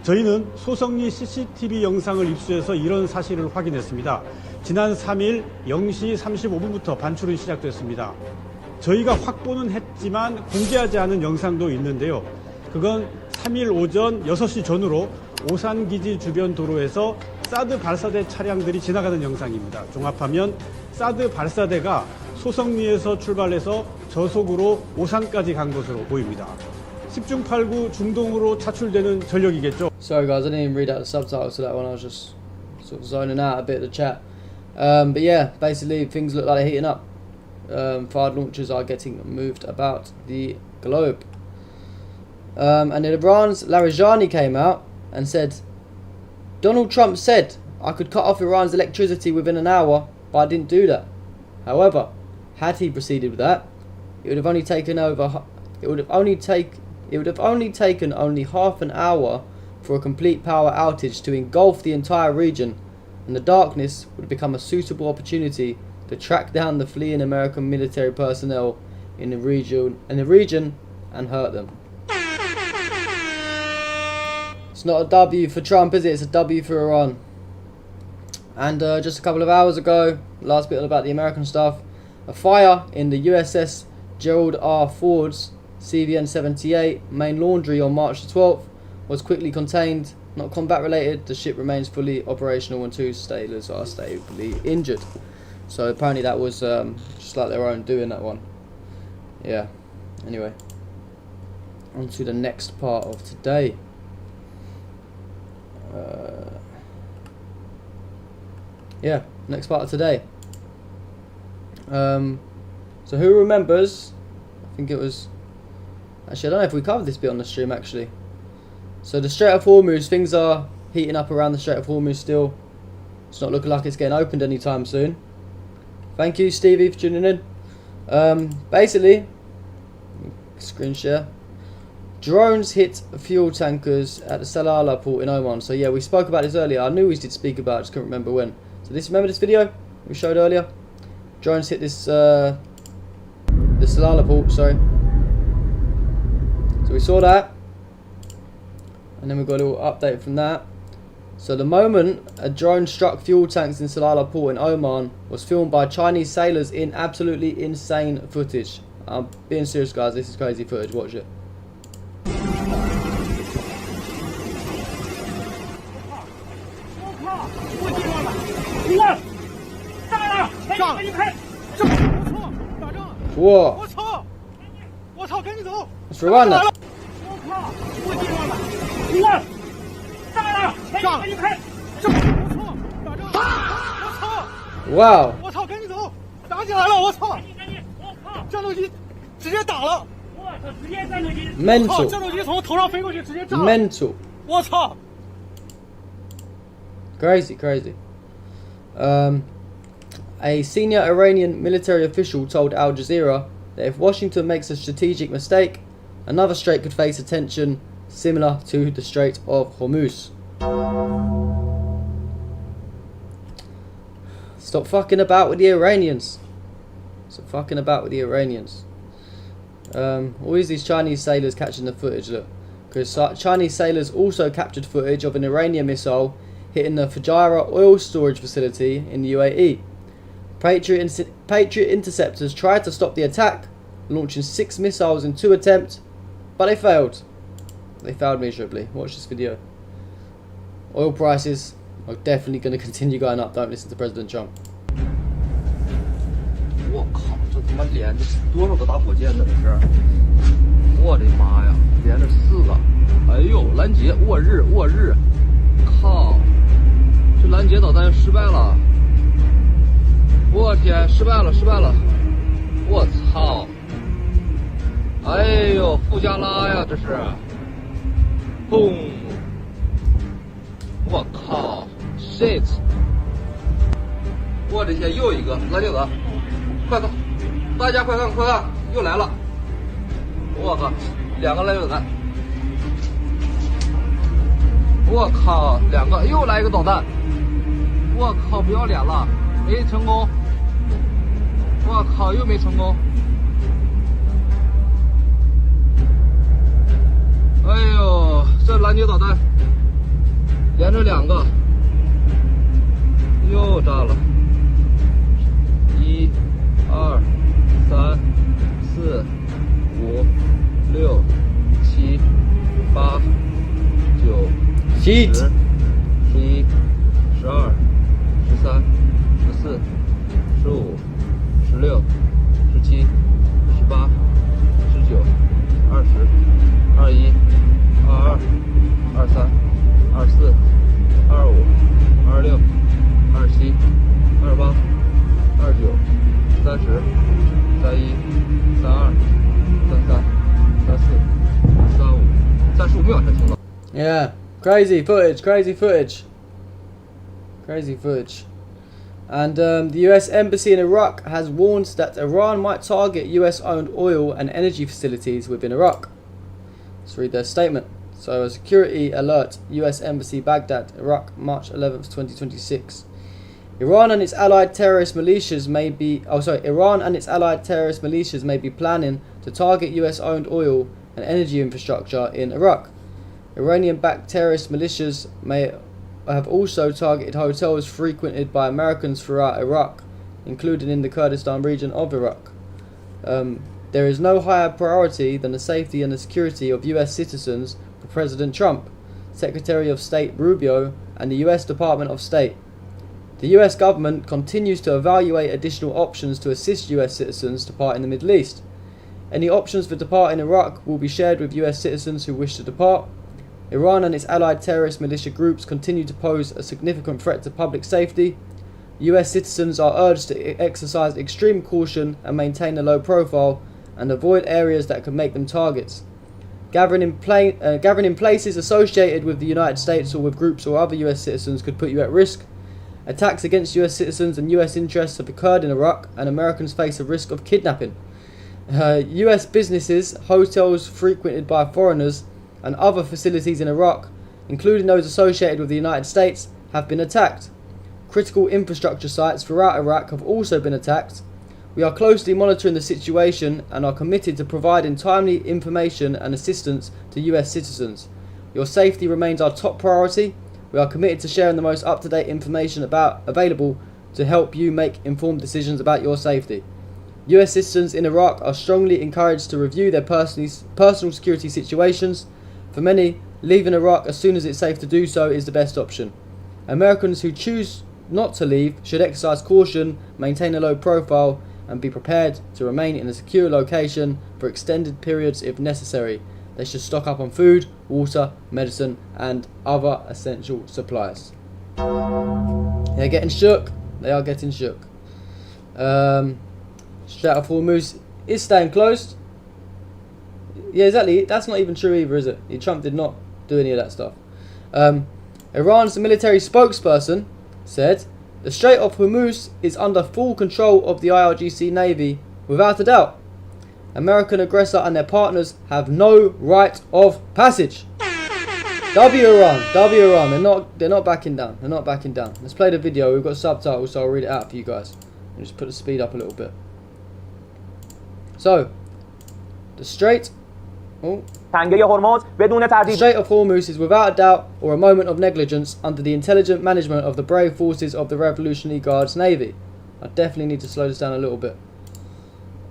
저희는 소성리 CCTV 영상을 입수해서 이런 사실을 확인했습니다. 지난 3일 0시 35분부터 반출이 시작됐습니다. 저희가 확보는 했지만 공개하지 않은 영상도 있는데요. 그건 3일 오전 6시 전후로 오산기지 주변 도로에서 사드 발사대 차량들이 지나가는 영상입니다. 종합하면 사드 발사대가 소성리에서 출발해서 저속으로 오산까지 간 것으로 보입니다. 10중 8구 중동으로 차출되는 전력이겠죠. Sorry guys, I didn't even read out the subtitles to that one. I was just sort of zoning out a bit of the chat. But yeah, basically things look like they're heating up. FARD launchers are getting moved about the globe. And then Iran's Larijani came out and said, Donald Trump said I could cut off Iran's electricity within an hour, but I didn't do that. However, had he proceeded with that, it would have only taken only half an hour for a complete power outage to engulf the entire region, and the darkness would become a suitable opportunity to track down the fleeing American military personnel in the region and hurt them. It's not a W for Trump, is it? It's a W for Iran. And just a couple of hours ago, last bit about the American stuff, a fire in the USS Gerald R. Ford's CVN-78 main laundry on March the 12th was quickly contained not combat related. The ship remains fully operational and 2 sailors are stably injured. So apparently that was just like their own doing, that one. Yeah. Anyway, on to the next part of today. Yeah, next part of today. So who remembers? I think it was. Actually, I don't know if we covered this bit on the stream. Actually, so the Strait of Hormuz, things are heating up around the Strait of Hormuz still. It's not looking like it's getting opened anytime soon. Thank you, Stevie, for tuning in. Basically, screen share. Drones hit fuel tankers at the Salalah port in Oman. So yeah, we spoke about this earlier. I knew we did speak about it, just couldn't remember when. So remember this video we showed earlier? Drones hit this the Salalah port, sorry. So we saw that, and then we got a little update from that. So the moment a drone struck fuel tanks in Salalah port in Oman was filmed by Chinese sailors in absolutely insane footage. I'm being serious, guys, this is crazy footage, watch it. Whoa! Let's rewind that. Wow! Mental. Mental. Crazy. A senior Iranian military official told Al Jazeera that if Washington makes a strategic mistake, another strait could face attention similar to the Strait of Hormuz. Stop fucking about with the Iranians. Stop fucking about with the Iranians. Always these Chinese sailors catching the footage, look. Because Chinese sailors also captured footage of an Iranian missile hitting the Fujairah oil storage facility in the UAE. Patriot interceptors tried to stop the attack, launching 6 missiles in 2 attempts, but they failed. They failed miserably. Watch this video. Oil prices are definitely going to continue going up. Don't listen to President Trump. 我靠，这他妈连着多少个大火箭呢？这是！我的妈呀，连着4个！哎呦，拦截，握日，靠！这拦截导弹失败了！我天，失败了！我操！哎呦，富加拉呀，这是！嘣！我靠 ，shit！ 我的天，又一个拦截导弹！快看，大家快看，又来了！我靠，2个拦截导弹！我靠，2个，又来一个导弹！我靠，不要脸了！哎，成功！我靠，又没成功！哎呦，这拦截导弹连着2个，又炸了！1、2、3、4、5、6、7、8、9、10、11、12、13、14、15、16、17、18、19、20、21、22、23、24、25、26、27、28、29、30、31、32、33、34、35、35秒才听到。Yeah, crazy footage. And the US Embassy in Iraq has warned that Iran might target US-owned oil and energy facilities within Iraq. Let's read their statement. So, a security alert, US Embassy, Baghdad, Iraq, March 11th, 2026. Iran and its allied terrorist militias may be planning to target US-owned oil and energy infrastructure in Iraq. Iranian-backed terrorist militias may have also targeted hotels frequented by Americans throughout Iraq, including in the Kurdistan region of Iraq. There is no higher priority than the safety and the security of US citizens for President Trump, Secretary of State Rubio, and the US Department of State. The US government continues to evaluate additional options to assist US citizens depart in the Middle East. Any options for departing Iraq will be shared with US citizens who wish to depart. Iran and its allied terrorist militia groups continue to pose a significant threat to public safety. US citizens are urged to exercise extreme caution and maintain a low profile and avoid areas that could make them targets. Gathering in places associated with the United States or with groups or other US citizens could put you at risk. Attacks against US citizens and US interests have occurred in Iraq, and Americans face a risk of kidnapping. US businesses, hotels frequented by foreigners, and other facilities in Iraq, including those associated with the United States, have been attacked. Critical infrastructure sites throughout Iraq have also been attacked. We are closely monitoring the situation and are committed to providing timely information and assistance to US citizens. Your safety remains our top priority. We are committed to sharing the most up-to-date information available to help you make informed decisions about your safety. US citizens in Iraq are strongly encouraged to review their personal security situations. For many, leaving Iraq as soon as it's safe to do so is the best option. Americans who choose not to leave should exercise caution, maintain a low profile, and be prepared to remain in a secure location for extended periods if necessary. They should stock up on food, water, medicine, and other essential supplies. They're getting shook. They are getting shook. Strait of Hormuz is staying closed. Yeah, exactly. That's not even true either, is it? Trump did not do any of that stuff. Iran's military spokesperson said, "The Strait of Hormuz is under full control of the IRGC Navy, without a doubt. American aggressor and their partners have no right of passage." W Iran, W Iran. They're not backing down. They're not backing down. Let's play the video. We've got subtitles, so I'll read it out for you guys. And just put the speed up a little bit. So, the Strait. The Strait of Hormuz is without a doubt or a moment of negligence under the intelligent management of the brave forces of the Revolutionary Guards Navy. I definitely need to slow this down a little bit.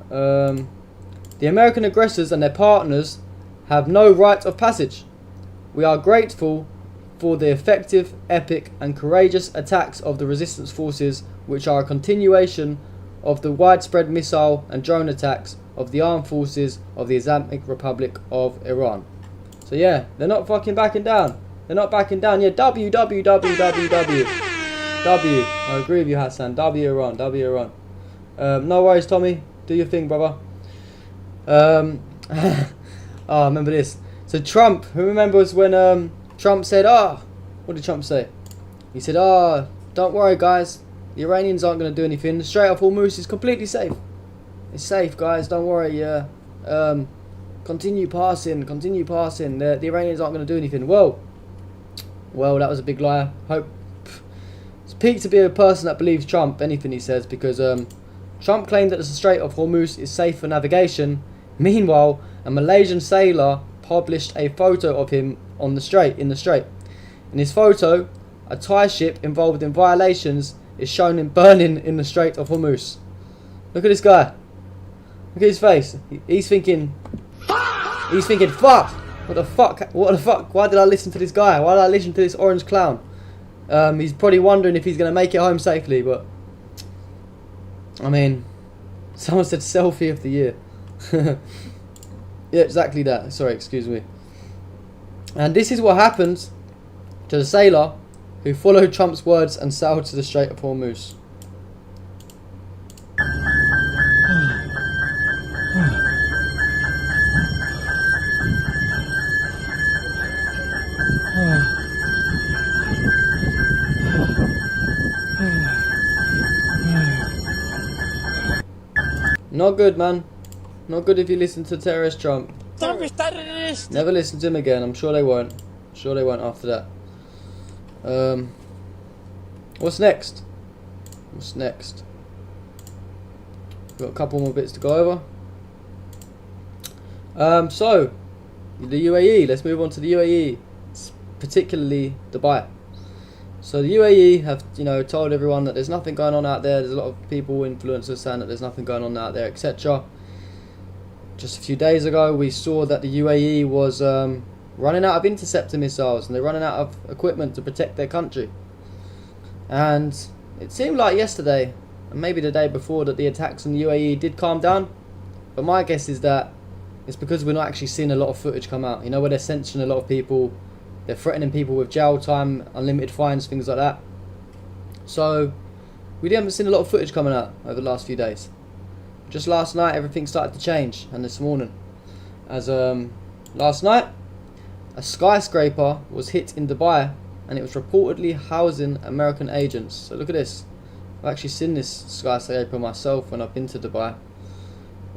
The American aggressors and their partners have no right of passage. We are grateful for the effective, epic and courageous attacks of the resistance forces, which are a continuation of the widespread missile and drone attacks of the armed forces of the Islamic Republic of Iran. So yeah, they're not fucking backing down. They're not backing down. Yeah, W. I agree with you, Hassan. W Iran, W Iran. No worries, Tommy. Do your thing, brother. Oh, remember this. So Trump, who remembers when Trump said, what did Trump say? He said, don't worry guys, the Iranians aren't going to do anything. The Strait of Hormuz is completely safe. It's safe, guys, don't worry. Continue passing. The Iranians aren't going to do anything. Well, that was a big lie. It's peak to be a person that believes Trump, anything he says, because Trump claimed that the Strait of Hormuz is safe for navigation. Meanwhile, a Malaysian sailor published a photo of him in the strait. In his photo, a Thai ship involved in violations is shown in burning in the Strait of Hormuz. Look at this guy. Look at his face. He's thinking, fuck! What the fuck? Why did I listen to this guy? Why did I listen to this orange clown? He's probably wondering if he's going to make it home safely, but I mean, someone said selfie of the year. Yeah, exactly that. Sorry, excuse me. And this is what happened to the sailor who followed Trump's words and sailed to the Strait of Hormuz. Not good, man. Not good if you listen to terrorist Trump. Never listen to him again. I'm sure they won't. After that. What's next? Got a couple more bits to go over. So, the UAE. Let's move on to the UAE. Particularly Dubai. So the UAE have, told everyone that there's nothing going on out there. There's a lot of people, influencers, saying that there's nothing going on out there, etc. Just a few days ago, we saw that the UAE was running out of interceptor missiles, and they're running out of equipment to protect their country. And it seemed like yesterday, and maybe the day before, that the attacks in the UAE did calm down. But my guess is that it's because we're not actually seeing a lot of footage come out. You know, where they're censoring a lot of people, they're threatening people with jail time, unlimited fines, things like that. So we haven't seen a lot of footage coming out over the last few days. Just last night everything started to change, and this morning, as last night a skyscraper was hit in Dubai, and it was reportedly housing American agents. So look at this. I've actually seen this skyscraper myself when I've been to Dubai.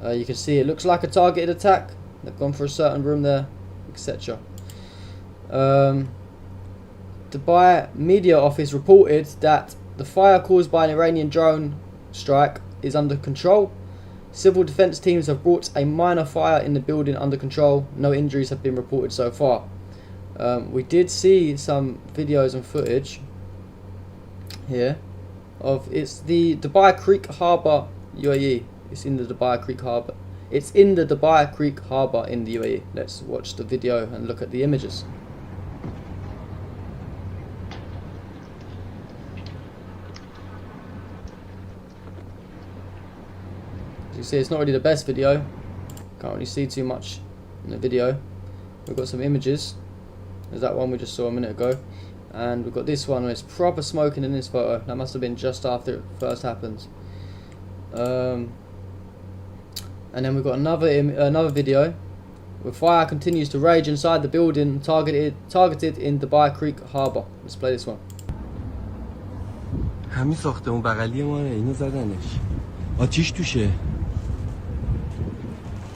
You can see it looks like a targeted attack. They've gone for a certain room there, etc. Dubai media office reported that the fire caused by an Iranian drone strike is under control. Civil defense teams have brought a minor fire in the building under control. No injuries have been reported so far. We did see some videos and footage here of, it's the Dubai Creek Harbour, UAE. It's in the Dubai Creek Harbour. It's in the Dubai Creek Harbour in the UAE. Let's watch the video and look at the images. As you see, it's not really the best video. Can't really see too much in the video. We've got some images. There's that one we just saw a minute ago. And we've got this one where it's proper smoking in this photo. That must have been just after it first happened. And then we've got another video where fire continues to rage inside the building targeted in Dubai Creek Harbour. Let's play this one. همین ساختمون بغلی ما اینو زدنش. آتیش توشه.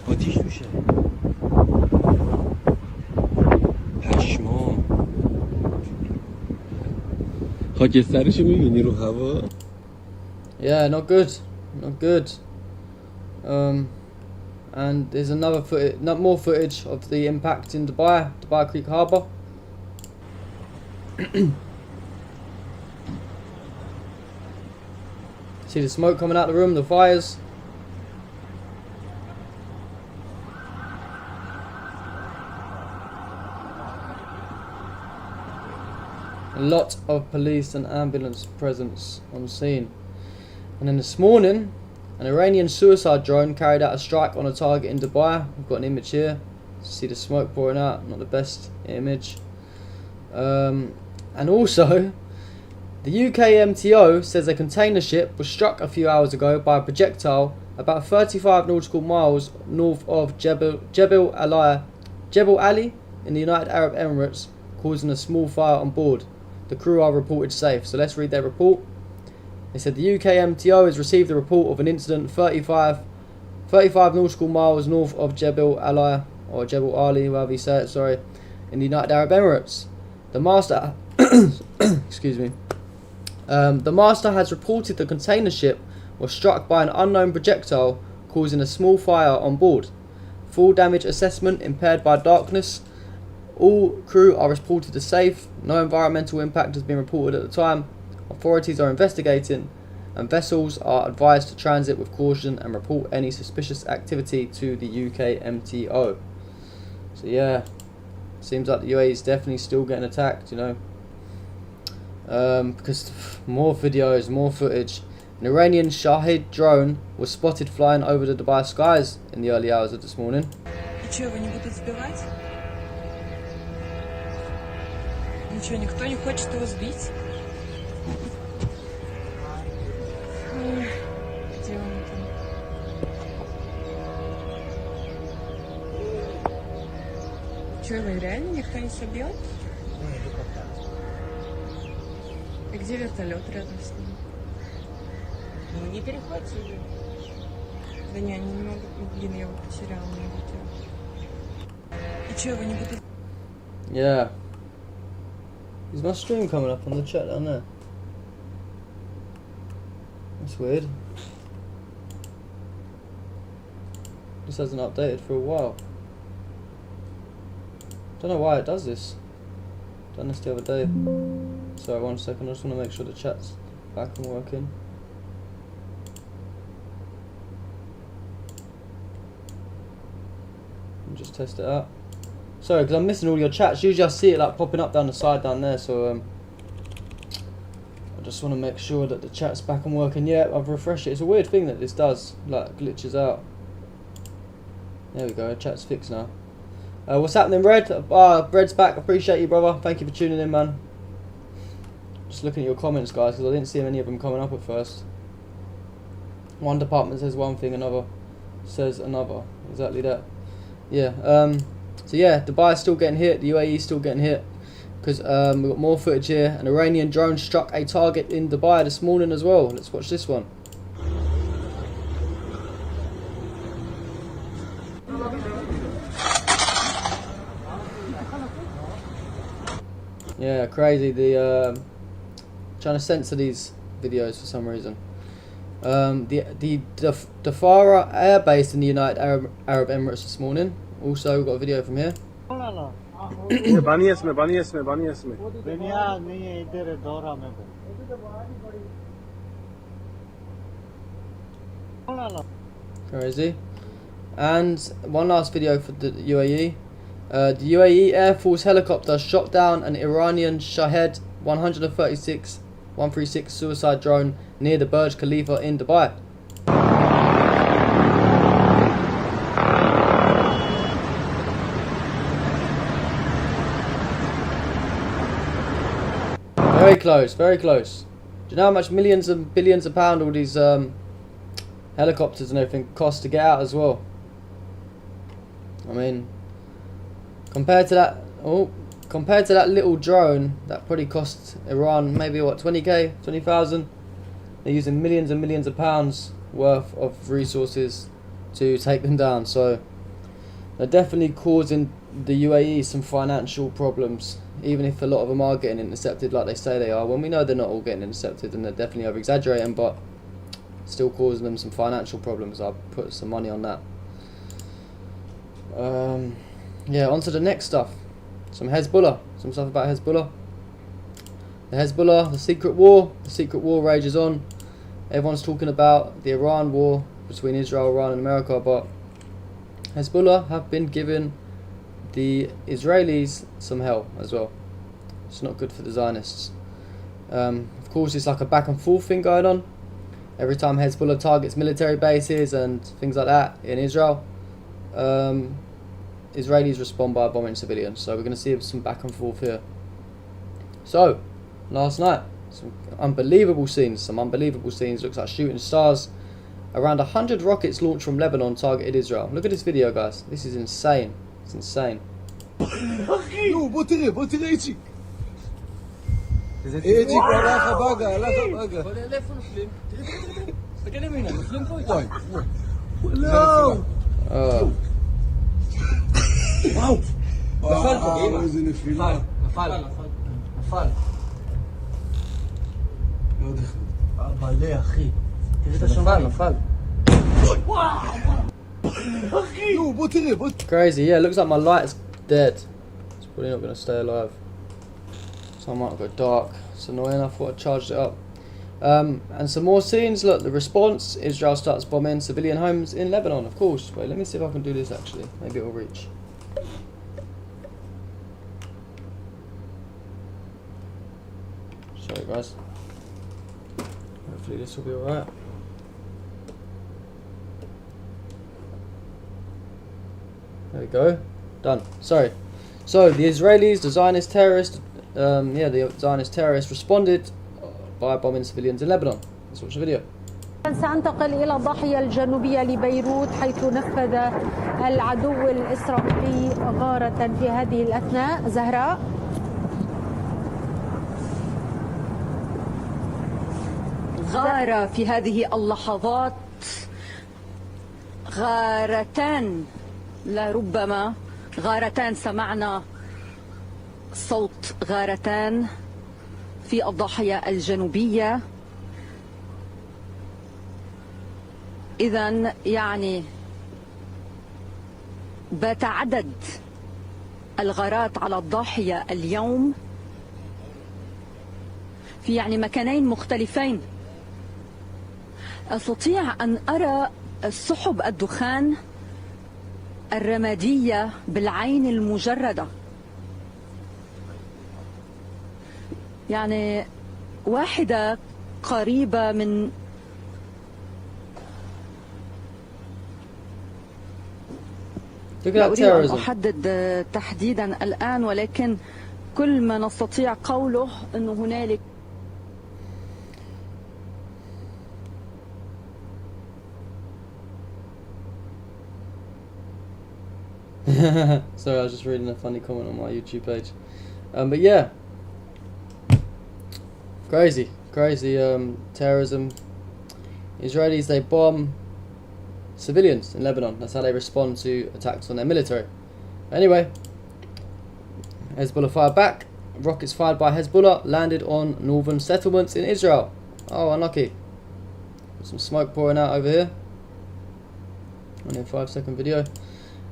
آتیش توشه. پشمام. خاکسترشو می‌بینی رو هوا؟ Yeah, not good. Not good. And there's more footage of the impact in Dubai Creek Harbour. See the smoke coming out of the room, the fires. A lot of police and ambulance presence on scene. And then this morning, an Iranian suicide drone carried out a strike on a target in Dubai. We've got an image here. See the smoke pouring out, not the best image. And also, the UK MTO says a container ship was struck a few hours ago by a projectile about 35 nautical miles north of Jebel Ali in the United Arab Emirates, causing a small fire on board. The crew are reported safe. So let's read their report. They said the UK MTO has received a report of an incident 35 nautical miles north of Jebel Ali, or Jebel Ali, however you say it, sorry, in the United Arab Emirates. The master, excuse me, the master has reported the container ship was struck by an unknown projectile, causing a small fire on board. Full damage assessment impaired by darkness. All crew are reported as safe. No environmental impact has been reported at the time. Authorities are investigating, and vessels are advised to transit with caution and report any suspicious activity to the UK MTO. So yeah, seems like the UAE is definitely still getting attacked, you know. Because more videos, more footage. An Iranian Shahid drone was spotted flying over the Dubai skies in the early hours of this morning. Ничего, никто не хочет его сбить? Где он там? Че, его реально никто не собьет? И где вертолет рядом с ним? Ну, не перехватили. Да не, они не могут. Блин, я его потеряла на видео. И че, его не будут... Yeah. Is my stream coming up on the chat down there? That's weird. This hasn't updated for a while. Don't know why it does this. Done this the other day. Sorry, 1 second. I just want to make sure the chat's back and working. And just test it out. Sorry, because I'm missing all your chats. Usually I see it like popping up down the side down there, so I just want to make sure that the chat's back and working. Yeah, I've refreshed it. It's a weird thing that this does, like glitches out. There we go, chat's fixed now. What's happening, Red? Red's back. Appreciate you, brother. Thank you for tuning in, man. Just looking at your comments, guys, because I didn't see any of them coming up at first. One department says one thing, another says another. Exactly that. Yeah. So yeah, Dubai is still getting hit. The UAE is still getting hit because we've got more footage here. An Iranian drone struck a target in Dubai this morning as well. Let's watch this one. Yeah, crazy. The trying to censor these videos for some reason. The Dhafara Air Base in the United Arab Emirates this morning. Also, we've got a video from here. Crazy. And one last video for the UAE. The UAE Air Force helicopter shot down an Iranian Shahed 136 suicide drone near the Burj Khalifa in Dubai. Very close, very close. Do you know how much millions and billions of pounds all these helicopters and everything cost to get out as well? I mean, compared to that little drone that probably cost Iran maybe what, 20k, 20,000. They're using millions and millions of pounds worth of resources to take them down. So they're definitely causing the UAE some financial problems, even if a lot of them are getting intercepted like they say they are, when we know they're not all getting intercepted and they're definitely over exaggerating, but still causing them some financial problems. I'll put some money on that. Yeah, on to the next stuff. Some Hezbollah, some stuff about Hezbollah. The Hezbollah, the secret war rages on. Everyone's talking about the Iran war between Israel, Iran and America, but Hezbollah have been giving the Israelis some hell as well. It's not good for the Zionists. Of course, it's like a back and forth thing going on. Every time Hezbollah targets military bases and things like that in Israel, Israelis respond by bombing civilians. So we're going to see some back and forth here. So, last night, some unbelievable scenes. Looks like shooting stars. Around 100 rockets launched from Lebanon targeted Israel. Look at this video, guys. This is insane. It's insane. Crazy, yeah, looks like my light's dead. It's probably not going to stay alive. So I might go dark. It's annoying, I thought I charged it up. And some more scenes. Look, the response: Israel starts bombing civilian homes in Lebanon, of course. Wait, let me see if I can do this actually. Maybe it'll reach. Sorry guys. Hopefully this will be alright. There we go. Done. Sorry. So the Israelis, the Zionist terrorists, the Zionist terrorists responded by bombing civilians in Lebanon. Let's watch the video. سننتقل إلى الضاحية الجنوبية لبيروت حيث نفذ العدو الإسرائيلي غارة في هذه الأثناء. زهراء. غارة في هذه اللحظات، غارتان، لربما غارتان، سمعنا صوت غارتان في الضاحية الجنوبية. إذن يعني بات عدد الغارات على الضاحية اليوم في يعني مكانين مختلفين. أستطيع أن أرى سحب الدخان الرمادية بالعين المجردة. يعني واحدة قريبة من لا أريد أن أحدد تحديدا الآن، ولكن كل ما نستطيع قوله أنه هنالك Sorry, I was just reading a funny comment on my YouTube page. But yeah, crazy terrorism. Israelis, they bomb civilians in Lebanon. That's how they respond to attacks on their military. Anyway, Hezbollah fired back. Rockets fired by Hezbollah landed on northern settlements in Israel. Oh, unlucky. Some smoke pouring out over here. Only a 5-second video.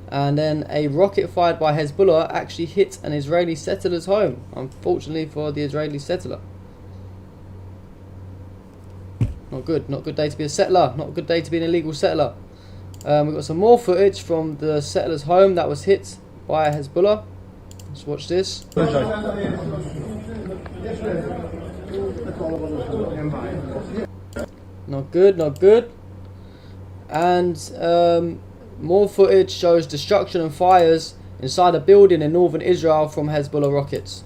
And then a rocket fired by Hezbollah actually hit an Israeli settler's home. Unfortunately for the Israeli settler. Not good. Not a good day to be a settler. Not a good day to be an illegal settler. We've got some more footage from the settler's home that was hit by Hezbollah. Let's watch this. Not good, not good. And more footage shows destruction and fires inside a building in northern Israel from Hezbollah rockets.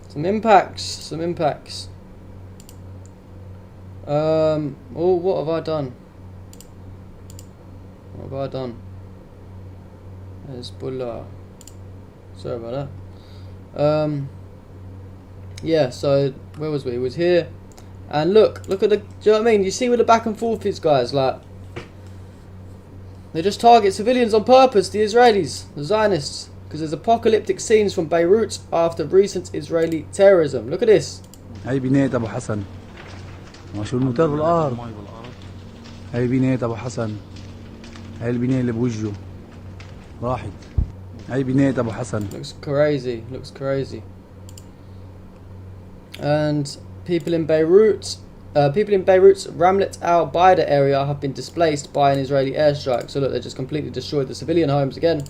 Some impacts. Oh, what have I done? What have I done? Hezbollah. Sorry about that. Yeah, so where was we? It was here. And look at the, do you know what I mean? You see where the back and forth is, guys, like, they just target civilians on purpose, the Israelis, the Zionists. Because there's apocalyptic scenes from Beirut after recent Israeli terrorism. Look at this. هاي بناية أبو حسن. ما شو الموتور بالأرض. هاي بناية أبو حسن. هاي البناية اللي بوجهه. راحت. هاي بناية أبو حسن. Looks crazy. Looks crazy. And people in Beirut's Ramlet Al Baida area have been displaced by an Israeli airstrike. So look, they just completely destroyed the civilian homes again.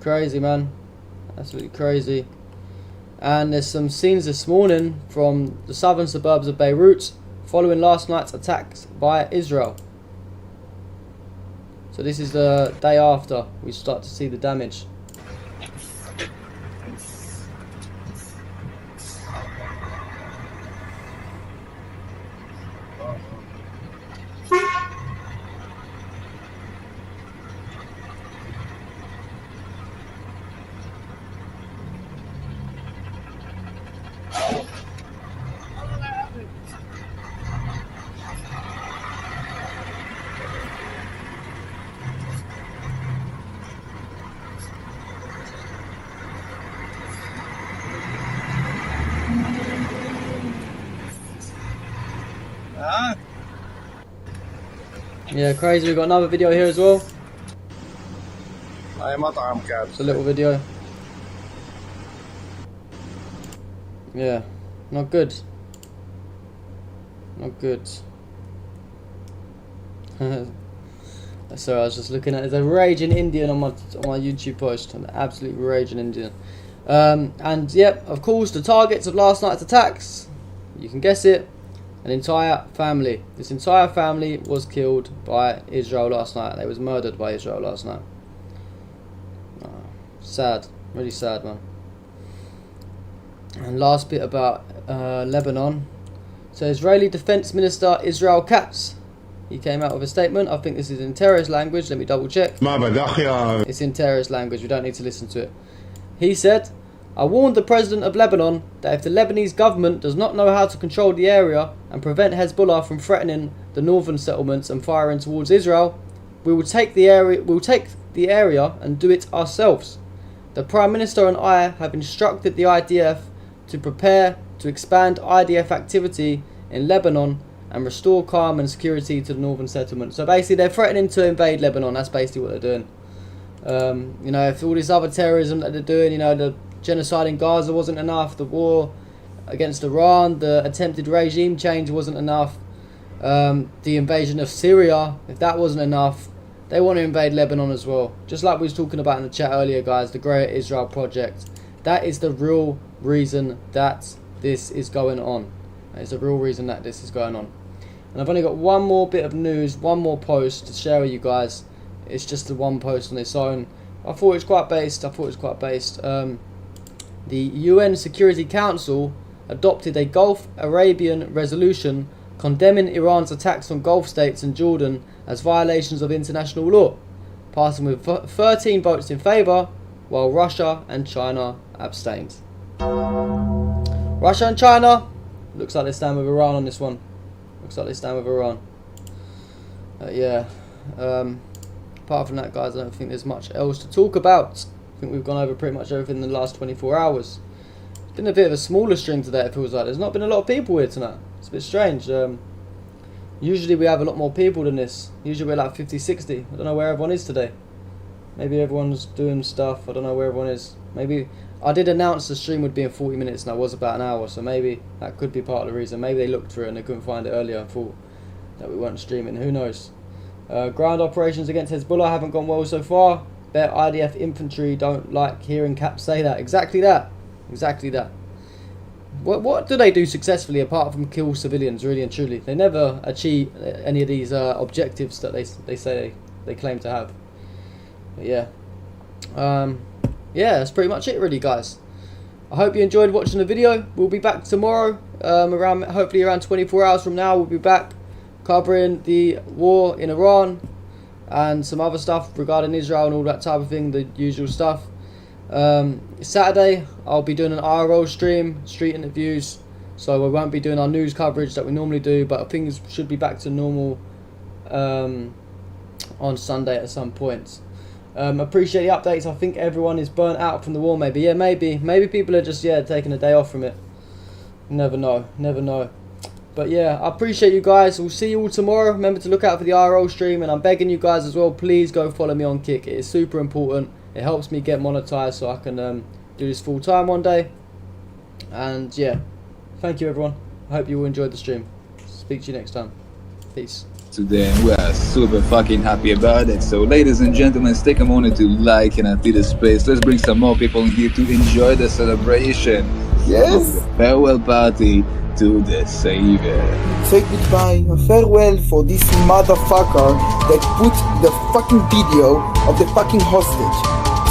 Crazy, man, absolutely crazy. And there's some scenes this morning from the southern suburbs of Beirut following last night's attacks by Israel. So this is the day after we start to see the damage. Yeah, crazy. We've got another video here as well. It's a little video. Yeah, not good. Not good. Sorry, I was just looking at it. There's a raging Indian on my YouTube post. An absolute raging Indian. And yep, of course, the targets of last night's attacks. You can guess it. An entire family. This entire family was killed by Israel last night. They was murdered by Israel last night. Oh, sad. Really sad, man. And last bit about Lebanon. So Israeli Defense Minister Israel Katz, he came out with a statement. I think this is in terrorist language. Let me double check. It's in terrorist language. We don't need to listen to it. He said, I warned the president of Lebanon that if the Lebanese government does not know how to control the area and prevent Hezbollah from threatening the northern settlements and firing towards Israel, we will take the area and do it ourselves. The Prime Minister and I have instructed the IDF to prepare to expand IDF activity in Lebanon and restore calm and security to the northern settlement. So basically they're threatening to invade Lebanon. That's basically what they're doing. You know, if all this other terrorism that they're doing, you know, the genocide in Gaza wasn't enough, the war against Iran, the attempted regime change wasn't enough, the invasion of Syria, if that wasn't enough, they want to invade Lebanon as well. Just like we was talking about in the chat earlier, guys, the Great Israel Project. That is the real reason that this is going on. That is the real reason that this is going on. And I've only got one more bit of news, one more post to share with you guys. It's just the one post on its own. I thought it was quite based. The UN Security Council adopted a Gulf Arabian resolution condemning Iran's attacks on Gulf states and Jordan as violations of international law, passing with 13 votes in favour, while Russia and China abstained. Russia and China, looks like they stand with Iran on this one. Yeah. Apart from that, guys, I don't think there's much else to talk about. I think we've gone over pretty much everything in the last 24 hours. It's been a bit of a smaller stream today, it feels like. There's not been a lot of people here tonight. It's a bit strange. Usually we have a lot more people than this. Usually we're like 50, 60. I don't know where everyone is today. Maybe everyone's doing stuff. I don't know where everyone is. Maybe I did announce the stream would be in 40 minutes and I was about an hour. So maybe that could be part of the reason. Maybe they looked through it and they couldn't find it earlier and thought that we weren't streaming. Who knows? Ground operations against Hezbollah haven't gone well so far. Bet IDF infantry don't like hearing Cap say that. Exactly that. What do they do successfully apart from kill civilians, really and truly? They never achieve any of these objectives that they say they claim to have. But yeah. Yeah, that's pretty much it really, guys. I hope you enjoyed watching the video. We'll be back tomorrow, hopefully around 24 hours from now. We'll be back covering the war in Iran and some other stuff regarding Israel and all that type of thing, the usual stuff. Saturday I'll be doing an IRL stream, street interviews, so we won't be doing our news coverage that we normally do, but things should be back to normal on Sunday at some point. Appreciate the updates. I think everyone is burnt out from the war, maybe. Yeah, maybe people are just taking a day off from it. Never know. But yeah, I appreciate you guys. We'll see you all tomorrow. Remember to look out for the IRL stream, and I'm begging you guys as well, please go follow me on Kick. It is super important. It helps me get monetized so I can do this full time one day. And yeah, thank you everyone. I hope you all enjoyed the stream. Speak to you next time. Peace. Today we are super fucking happy about it. So ladies and gentlemen, take a moment to like and empty the space. Let's bring some more people in here to enjoy the celebration. Yes. Of the farewell party to the Savior. Say goodbye, a farewell for this motherfucker that put the fucking video of the fucking hostage.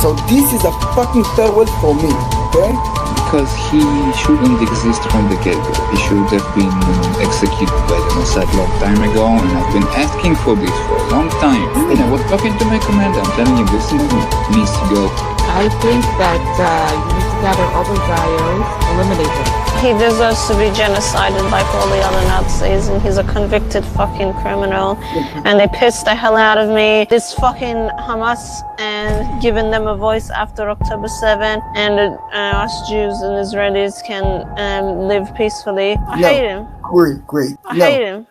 So this is a fucking farewell for me, okay? Because he shouldn't exist from the get-go. He should have been executed by the Mossad long time ago, and I've been asking for this for a long time. And I was talking to my commander, I'm telling him this needs to go. I think that you need to gather all those IOs, eliminate them. He deserves to be genocided like all the other Nazis, and he's a convicted fucking criminal. And they pissed the hell out of me. This fucking Hamas and giving them a voice after October 7, and us Jews and Israelis can live peacefully. I hate him. Great. I hate him.